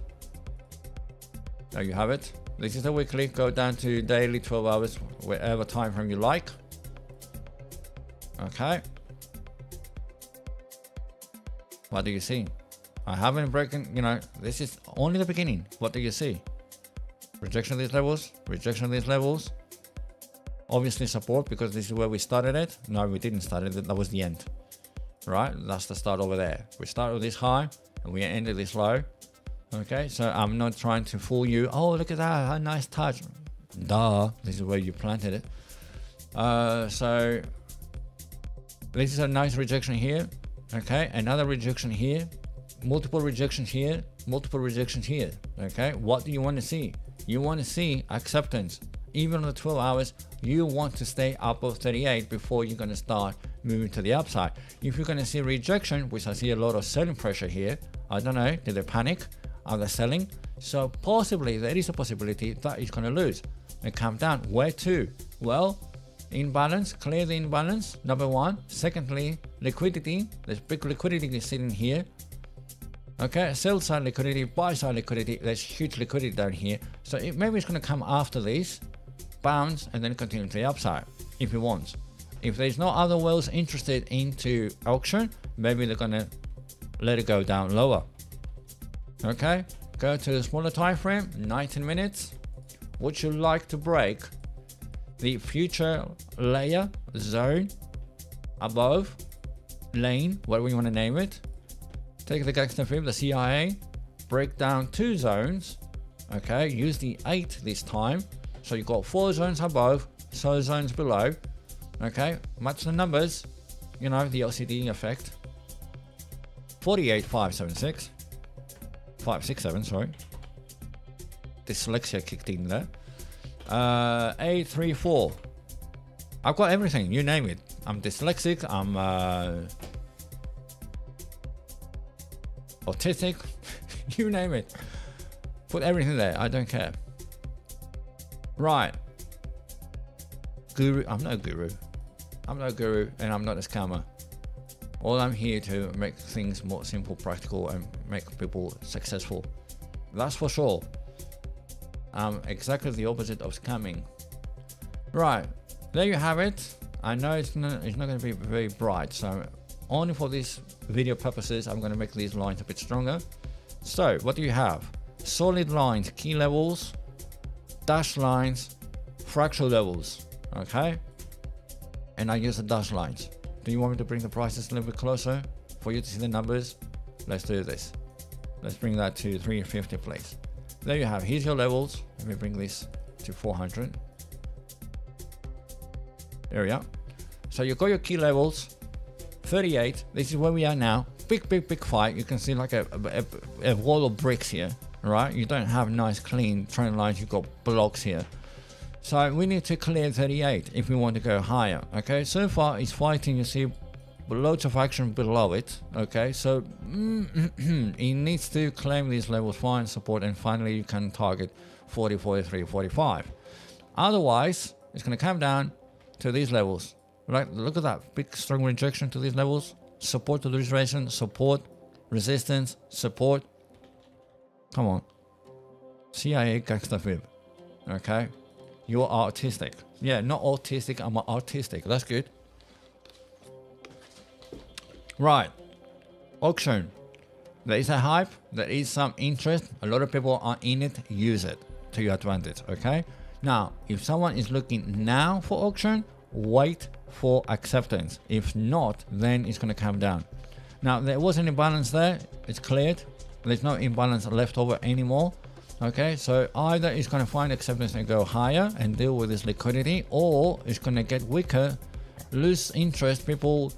There you have it. This is the weekly. Go down to daily, 12 hours, whatever time frame you like. Okay, what do you see? I haven't broken, this is only the beginning. What do you see? Rejection of these levels, rejection of these levels. Obviously support, because this is where we started it. No, we didn't start it, that was the end. Right, that's the start over there. We start with this high and we ended this low. Okay, so I'm not trying to fool you. Oh, look at that, a nice touch. Duh, this is where you planted it. So this is a nice rejection here. Okay, another rejection here. Multiple rejections here, multiple rejections here. Okay, what do you want to see? You want to see acceptance. Even on the 12 hours, you want to stay above 38 before you're going to start moving to the upside. If you're going to see rejection, which I see a lot of selling pressure here, I don't know, did they panic? Are they selling? So possibly there is a possibility that it's going to lose and come down. Where to? Well, imbalance, clear the imbalance, number one. Secondly, liquidity. There's big liquidity sitting here. Okay, sell side liquidity, buy side liquidity. There's huge liquidity down here. So maybe it's going to come after this, bounce, and then continue to the upside if it wants. If there's no other whales interested into auction, maybe they're going to let it go down lower. Okay, go to the smaller time frame, 19 minutes. Would you like to break the future layer, zone, above, lane, whatever you want to name it? Take the gangster fib, the CIA, break down 2 zones. Okay, use the 8 this time. So you've got 4 zones above, so zones below. Okay, match the numbers, the LCD effect. 48,576. 567, sorry. Dyslexia kicked in there. 834. I've got everything, you name it. I'm dyslexic, I'm autistic, you name it. Put everything there, I don't care. Right. Guru, I'm no guru. I'm no guru and I'm not a scammer. All I'm here to make things more simple, practical, and make people successful. That's for sure. I'm exactly the opposite of scamming. Right, there you have it. I know it's not going to be very bright, so only for these video purposes, I'm going to make these lines a bit stronger. So what do you have? Solid lines, key levels, dashed lines, fractal levels. Okay, and I use the dashed lines. Do you want me to bring the prices a little bit closer for you to see the numbers? Let's do this. Let's bring that to 350, please. There you have. Here's your levels. Let me bring this to 400. There we are. So you got your key levels. 38. This is where we are now. Big fight. You can see like a wall of bricks here, right? You don't have nice clean trend lines. You've got blocks here. So we need to clear 38 if we want to go higher. Okay, so far it's fighting, you see loads of action below it. Okay, so it needs to claim these levels, find support, and finally you can target 40, 43, 45. Otherwise it's going to come down to these levels. Right, look at that big strong rejection to these levels, support to the retracement, support, resistance, support. Come on, CIA gangster fib. Okay, you're artistic. Yeah, not autistic, I'm artistic. That's good. Right, auction. There is a hype, there is some interest. A lot of people are in it. Use it to your advantage. Okay, now if someone is looking now for auction, wait for acceptance. If not, then it's going to come down. Now there was an imbalance there, it's cleared. There's no imbalance left over anymore. Okay, so either it's going to find acceptance and go higher and deal with this liquidity, or it's going to get weaker, lose interest. People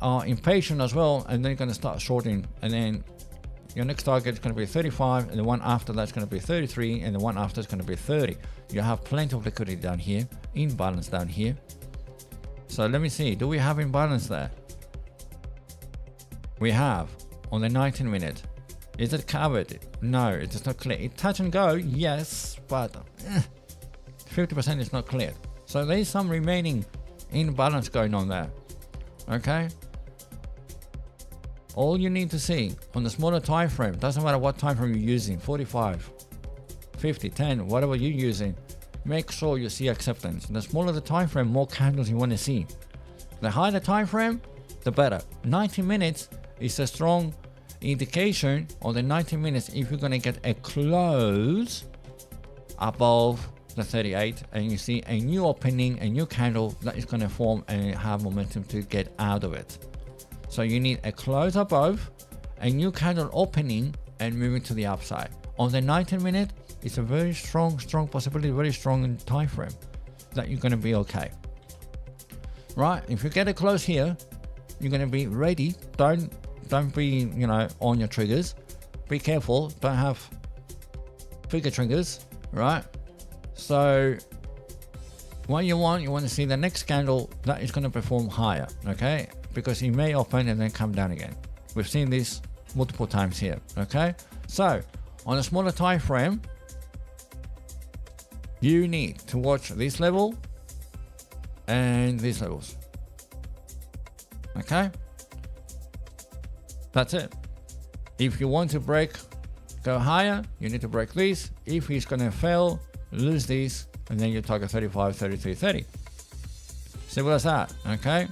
are impatient as well, and then you're going to start shorting, and then your next target is going to be 35, and the one after that's going to be 33, and the one after is going to be 30. You have plenty of liquidity down here, imbalance down here. So let me see, do we have imbalance there? We have on the 19 minute. Is it covered? No, it is not clear. It touch and go, yes, but 50% is not cleared. So there is some remaining imbalance going on there. Okay, all you need to see on the smaller time frame, doesn't matter what time frame you're using, 45, 50, 10, whatever you're using, make sure you see acceptance. The smaller the time frame, more candles you want to see. The higher the time frame, the better. 90 minutes is a strong indication on the 90 minutes if you're going to get a close above the 38 and you see a new opening, a new candle that is going to form and have momentum to get out of it. So you need a close above, a new candle opening, and moving to the upside. On the 19 minute, it's a very strong possibility, very strong time frame that you're going to be okay. Right, if you get a close here, you're going to be ready. Don't be, on your triggers. Be careful, don't have figure triggers, right? So what you want to see the next candle that is going to perform higher, okay? Because it may open and then come down again. We've seen this multiple times here, okay? So on a smaller time frame, you need to watch this level and these levels, okay? That's it. If you want to go higher, you need to break these. If he's going to fail, lose these, and then you target 35, 33, 30. Simple as that, okay?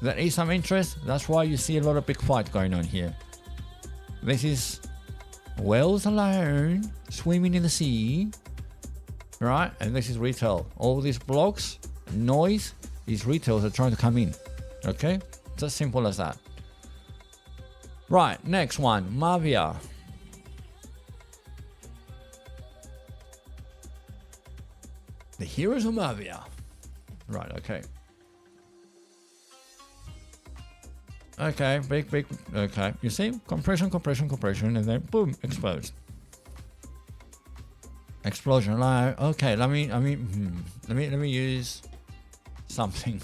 There is some interest. That's why you see a lot of big fight going on here. This is whales alone swimming in the sea, right? And this is retail. All these blocks, noise, these retails are trying to come in, okay? It's as simple as that. Right, next one, Mavia. The heroes of Mavia. Right, okay. Okay, big, okay. You see, compression, and then boom, explodes. Explosion. Like, okay, let me use something.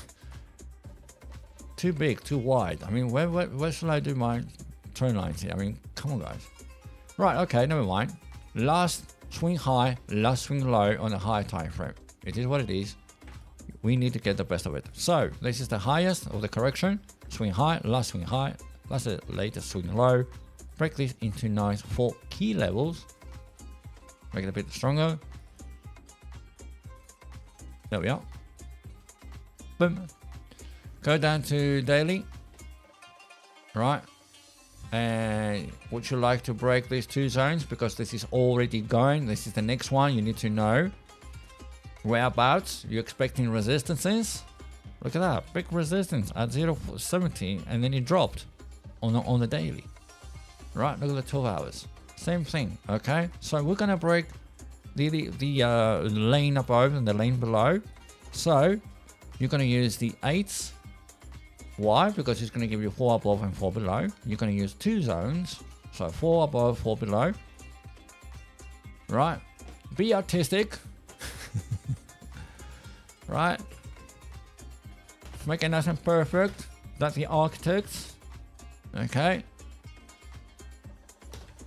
Too big, too wide. I mean, where should I do my trend lines here? I mean, come on, guys. Right, okay, never mind. Last swing high, last swing low on a high time frame. It is what it is. We need to get the best of it. So this is the highest of the correction. Swing high, last swing high. That's the latest swing low. Break this into nice 4 key levels. Make it a bit stronger. There we are. Boom. Go down to daily. Right. And would you like to break these 2 zones? Because this is already going. This is the next one. You need to know whereabouts you're expecting resistances. Look at that, big resistance at 0.70, and then it dropped on the daily. Right, look at the 12 hours. Same thing, okay? So we're gonna break the lane above and the lane below. So you're gonna use the 8s. Why? Because it's gonna give you 4 above and 4 below. You're gonna use 2 zones, so 4 above, 4 below. Right? Be artistic. right? Make it nice and perfect. That's the architect. Okay.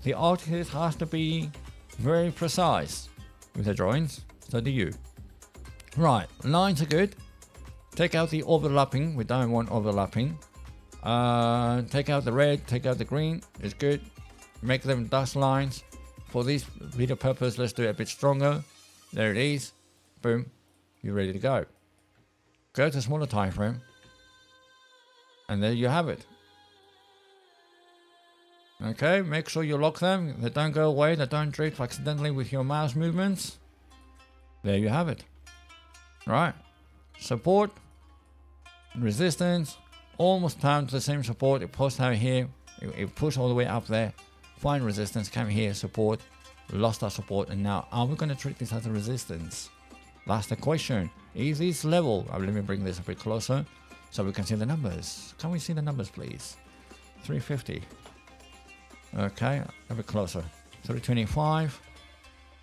The architect has to be very precise with the drawings. So do you. Right, lines are good. Take out the overlapping. We don't want overlapping. Take out the red, take out the green. It's good. Make them dust lines. For this video purpose, let's do it a bit stronger. There it is. Boom. You're ready to go. Go to smaller time frame. And there you have it. Okay, make sure you lock them. They don't go away. They don't drift accidentally with your mouse movements. There you have it. Right. Support. Resistance. Almost down to the same support. It pushed out here. It pushed all the way up there. Find resistance. Came here. Support. Lost our support. And now, are we going to treat this as a resistance? That's the question. Is this level? Let me bring this a bit closer so we can see the numbers. Can we see the numbers, please? 350. Okay, a bit closer. 325.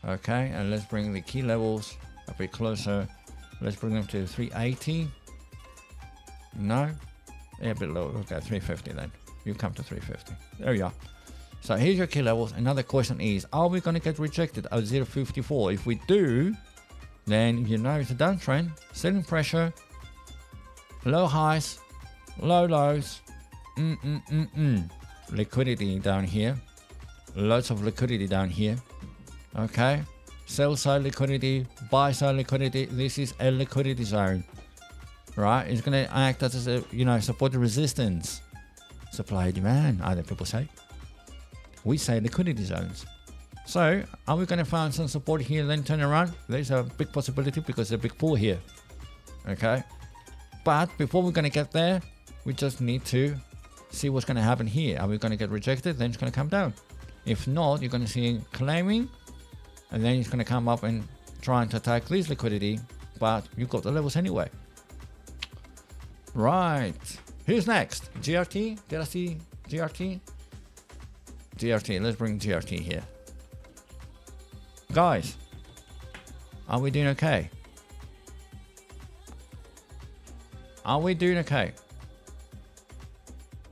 Okay, and let's bring the key levels a bit closer. Let's bring them to 380. No? Yeah, a bit lower. Okay, 350 then. You come to 350. There you are. So here's your key levels. Another question is, are we going to get rejected at 0.54? If we do, then you know it's a downtrend. Selling pressure. Low highs. Low lows. Liquidity down here. Lots of liquidity down here. Okay. Sell side liquidity. Buy side liquidity. This is a liquidity zone. Right? It's going to act as a, support the resistance. Supply demand, other people say. We say liquidity zones. So, are we going to find some support here then turn around? There's a big possibility because there's a big pull here. Okay. But before we're going to get there, we just need to see what's going to happen here. Are we going to get rejected? Then it's going to come down. If not, you're going to see claiming, and then it's going to come up and trying to attack this liquidity, but you've got the levels anyway. Right. Who's next? GRT? Did I see GRT? GRT. Let's bring GRT here. Guys, are we doing okay? Are we doing okay?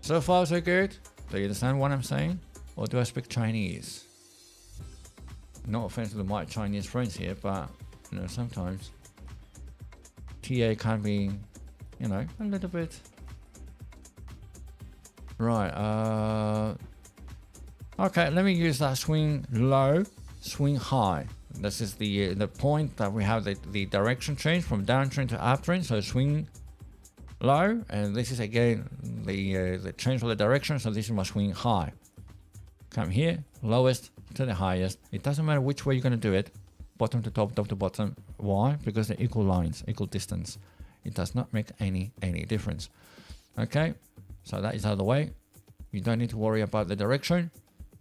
So far, so good. Do you understand what I'm saying? Or do I speak Chinese? No offense to my Chinese friends here, but sometimes TA can be, a little bit. Right. Okay, let me use that swing low, swing high. This is the point that we have the direction change from downtrend to uptrend. So swing low, and this is again the change of the direction. So this is my swing high. Come here, lowest to the highest. It doesn't matter which way you're going to do it, bottom to top, top to bottom. Why? Because they're equal lines, equal distance. It does not make any difference. Okay, so that is out of the way. You don't need to worry about the direction.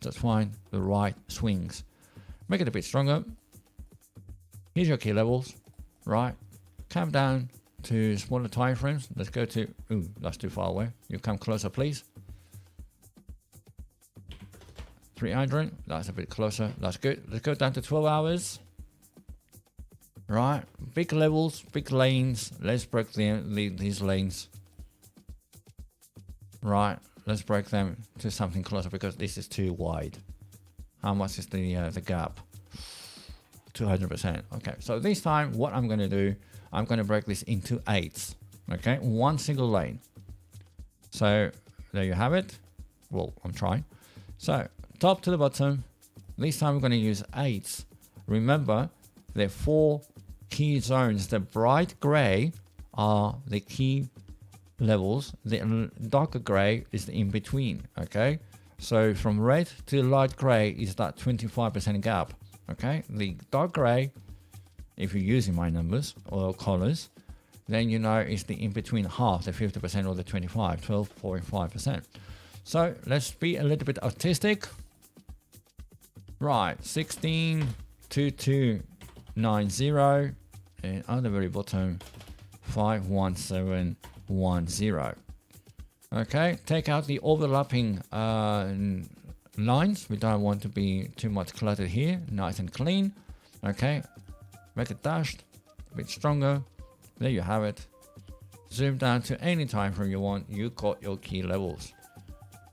Just find the right swings. Make it a bit stronger. Here's your key levels. Right, come down to smaller time frames. Let's go to, that's too far away. You come closer, please. 300, that's a bit closer. That's good. Let's go down to 12 hours. Right, big levels, big lanes. Let's break these lanes. Right, let's break them to something closer because this is too wide. How much is the gap? 200%. Okay, so this time what I'm going to do, I'm going to break this into 8s. Okay, one single lane. So there you have it. Well, I'm trying. So top to the bottom. This time we're going to use 8s. Remember, there are 4 key zones. The bright gray are the key levels. The darker gray is the in between. Okay, so from red to light gray is that 25% gap. Okay, the dark gray, if you're using my numbers or colors, then it's the in between half, the 50% or the 12.5%. So let's be a little bit artistic. Right, 162290 and on the very bottom 51710. Okay, take out the overlapping lines. We don't want to be too much cluttered here. Nice and clean. Okay, make it dashed, a bit stronger. There you have it. Zoom down to any time frame you want. You got your key levels.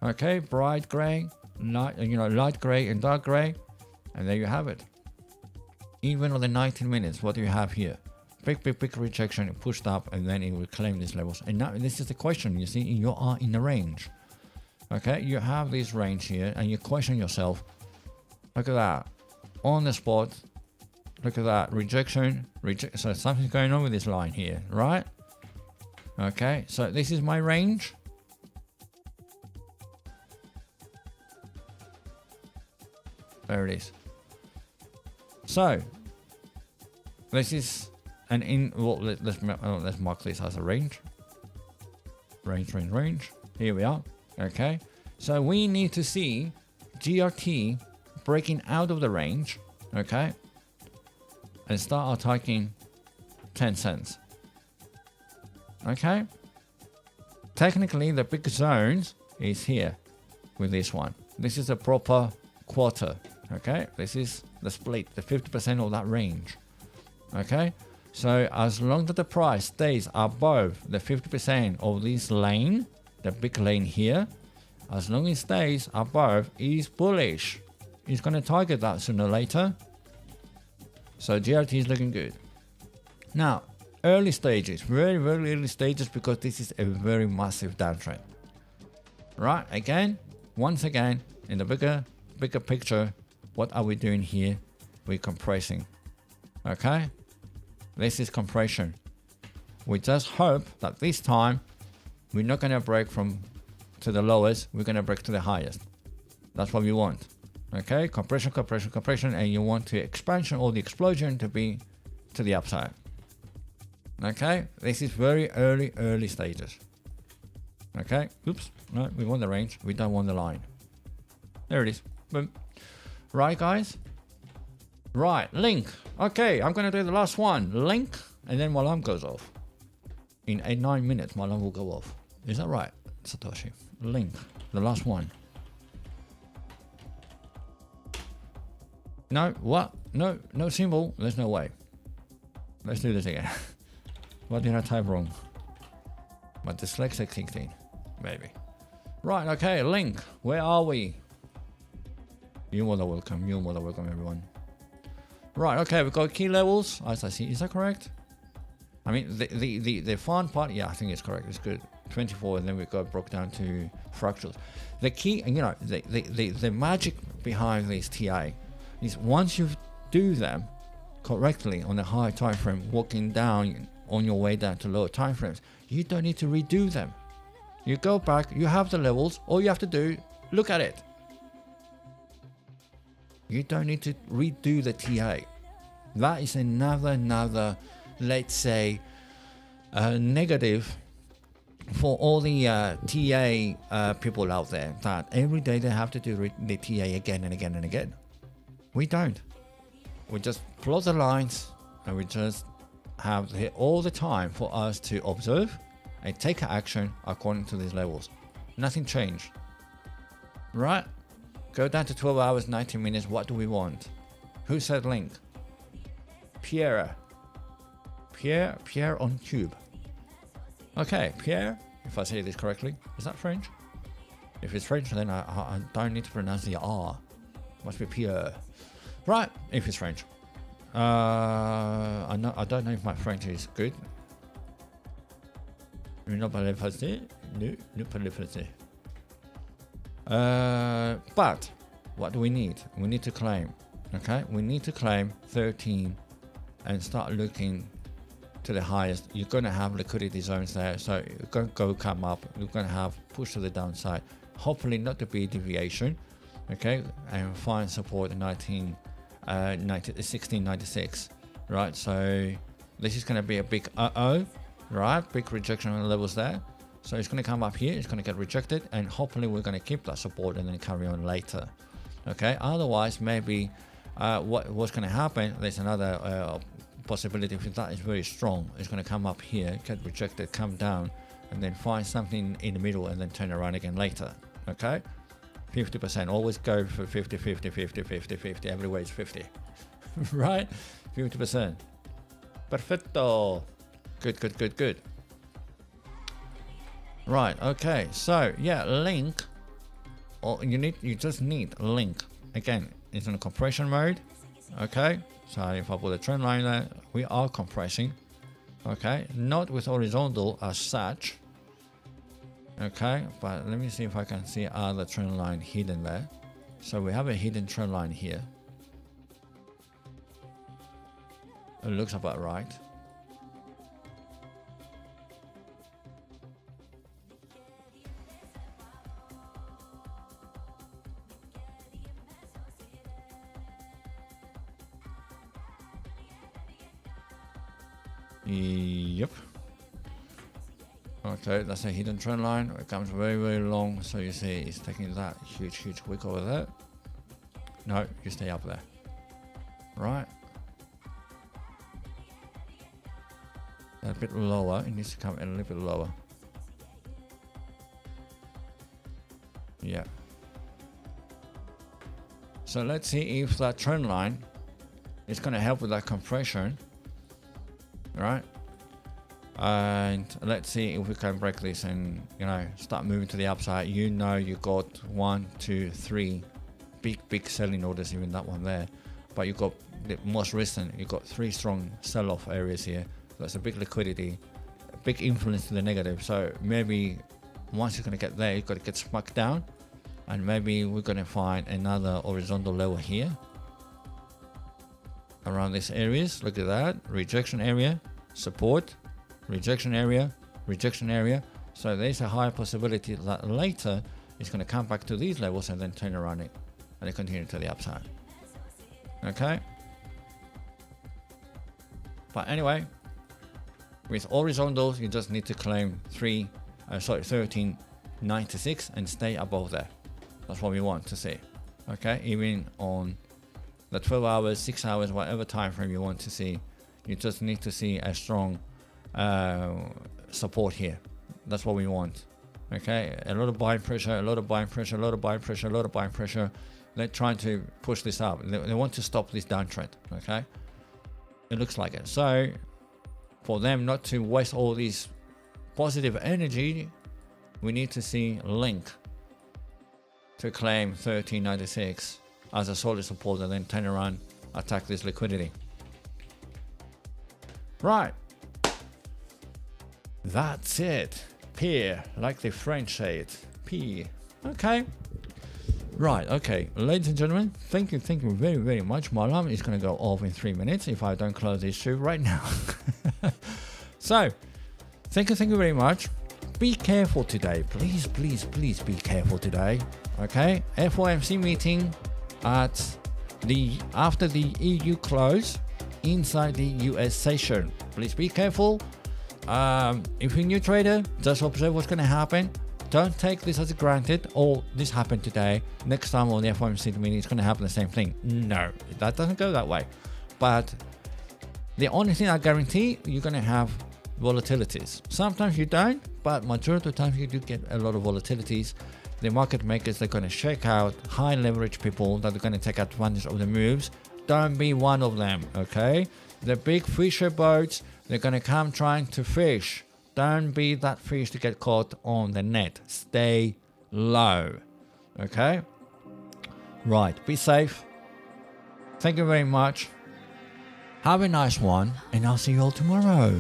Okay, bright gray, light gray and dark gray, and there you have it. Even on the 19 minutes, what do you have here? Big rejection, it pushed up, and then it will claim these levels. And now this is the question. You see, you are in a range. Okay, you have this range here, and you question yourself. Look at that, on the spot. Look at that, rejection. So something's going on with this line here, right? Okay, so this is my range. There it is. So this is let's mark this as a range. Range. Here we are. Okay. So we need to see GRT breaking out of the range. Okay. And start attacking 10 cents. Okay. Technically, the big zones is here with this one. This is a proper quarter. Okay. This is the split, the 50% of that range. Okay. So as long as the price stays above the 50% of this lane, the big lane here, as long as it stays above, is bullish. It's going to target that sooner or later. So GRT is looking good. Now, early stages, very early stages, because this is a very massive downtrend. Right, once again, in the bigger picture, what are we doing here? We're compressing. Okay? This is compression. We just hope that this time we're not going to break to the lowest, we're going to break to the highest. That's what we want. Okay, compression, and you want the expansion or the explosion to be to the upside. Okay, this is very early stages. Okay, oops, no, we want the range, we don't want the line. There it is. Boom. Right, guys. Right, link. Okay, I'm gonna do the last one. Link, and then my alarm goes off. In 9 minutes, my alarm will go off. Is that right, Satoshi? Link, the last one. No, what? No symbol. There's no way. Let's do this again. What did I type wrong? My dyslexic 16, maybe. Right, okay, link. Where are we? You're more than welcome. You're more than welcome, everyone. Right, okay, we've got key levels, as I see. Is that correct? I mean, the fun part, yeah, I think it's correct. It's good. 24, and then we got broke down to fractals. The key, you know, the magic behind this TI is once you do them correctly on a high time frame, walking down on your way down to lower time frames, you don't need to redo them. You go back, you have the levels, all you have to do, look at it. You don't need to redo the TA. That is another, let's say, negative for all the TA people out there, that every day they have to do the TA again and again and again. We don't. We just plot the lines, and we just have here all the time for us to observe and take action according to these levels. Nothing changed. Right? Go down to 12 hours, 19 minutes. What do we want? Who said link? Pierre on Cube. Okay, Pierre, if I say this correctly. Is that French? If it's French, then I don't need to pronounce the R. Must be Pierre. Right, if it's French. I don't know if my French is good. But what do we need? We need to claim. Okay, we need to claim 13 and start looking to the highest. You're going to have liquidity zones there, so you're going to come up. You're going to have push to the downside. Hopefully not to be a deviation. Okay, and find support at 1696. Right, so this is going to be a big right, big rejection on the levels there. So it's going to come up here, it's going to get rejected, and hopefully we're going to keep that support and then carry on later. Okay, otherwise maybe what's going to happen, there's another possibility. If that is very strong, it's going to come up here, get rejected, come down, and then find something in the middle and then turn around again later. Okay, 50%, always go for 50, 50, 50, 50, 50, everywhere is 50. Right, 50%. Perfecto. Good. Right, okay, so yeah, link, or you just need link. Again, it's in a compression mode. Okay, so if I put a trend line there, we are compressing. Okay, not with horizontal as such. Okay, but let me see if I can see other trend line hidden there. So we have a hidden trend line here. It looks about right. Yep. Okay, that's a hidden trend line. It comes very long, so you see it's taking that huge wick over there. No, you stay up there. Right. A bit lower. It needs to come in a little bit lower. Yeah. So let's see if that trend line is going to help with that compression. Right. And let's see if we can break this and, you know, start moving to the upside. You know, you got 1, 2, 3 big selling orders, even that one there. But you got the most recent, you got 3 strong sell-off areas here. That's a big liquidity, a big influence to the negative. So maybe once you're going to get there, you've got to get smacked down, and maybe we're going to find another horizontal level here around these areas. Look at that, rejection area, support, rejection area, rejection area. So there's a high possibility that later it's going to come back to these levels and then turn around it and it continue to the upside. Okay, but anyway, with horizontals, you just need to claim 1396 and stay above there. That's what we want to see. Okay, even on the 12 hours, 6 hours, whatever time frame you want to see, you just need to see a strong support here. That's what we want. Okay, a lot of buying pressure, a lot of buying pressure, a lot of buying pressure, a lot of buying pressure. They're trying to push this up. They want to stop this downtrend. Okay, it looks like it. So for them not to waste all this positive energy, we need to see link to claim 1396 as a solid support and then turn around, attack this liquidity. Right, that's it. Peer, like the French say it. P. Okay. Right, okay, ladies and gentlemen, thank you very much. My alarm is going to go off in 3 minutes if I don't close this show right now. So, thank you very much. Be careful today, please be careful today. Okay, FOMC meeting at after the EU close inside the US session. Please be careful. If you're a new trader, just observe what's going to happen. Don't take this as granted. Oh, this happened today. Next time on the FOMC meeting, it's going to happen the same thing. No, that doesn't go that way. But the only thing I guarantee, you're going to have volatilities. Sometimes you don't, but majority of the time you do get a lot of volatilities. The market makers, they're going to shake out high leverage people that are going to take advantage of the moves. Don't be one of them, okay? The big fisher boats, they're going to come trying to fish. Don't be that fish to get caught on the net. Stay low, okay? Right, be safe. Thank you very much. Have a nice one, and I'll see you all tomorrow.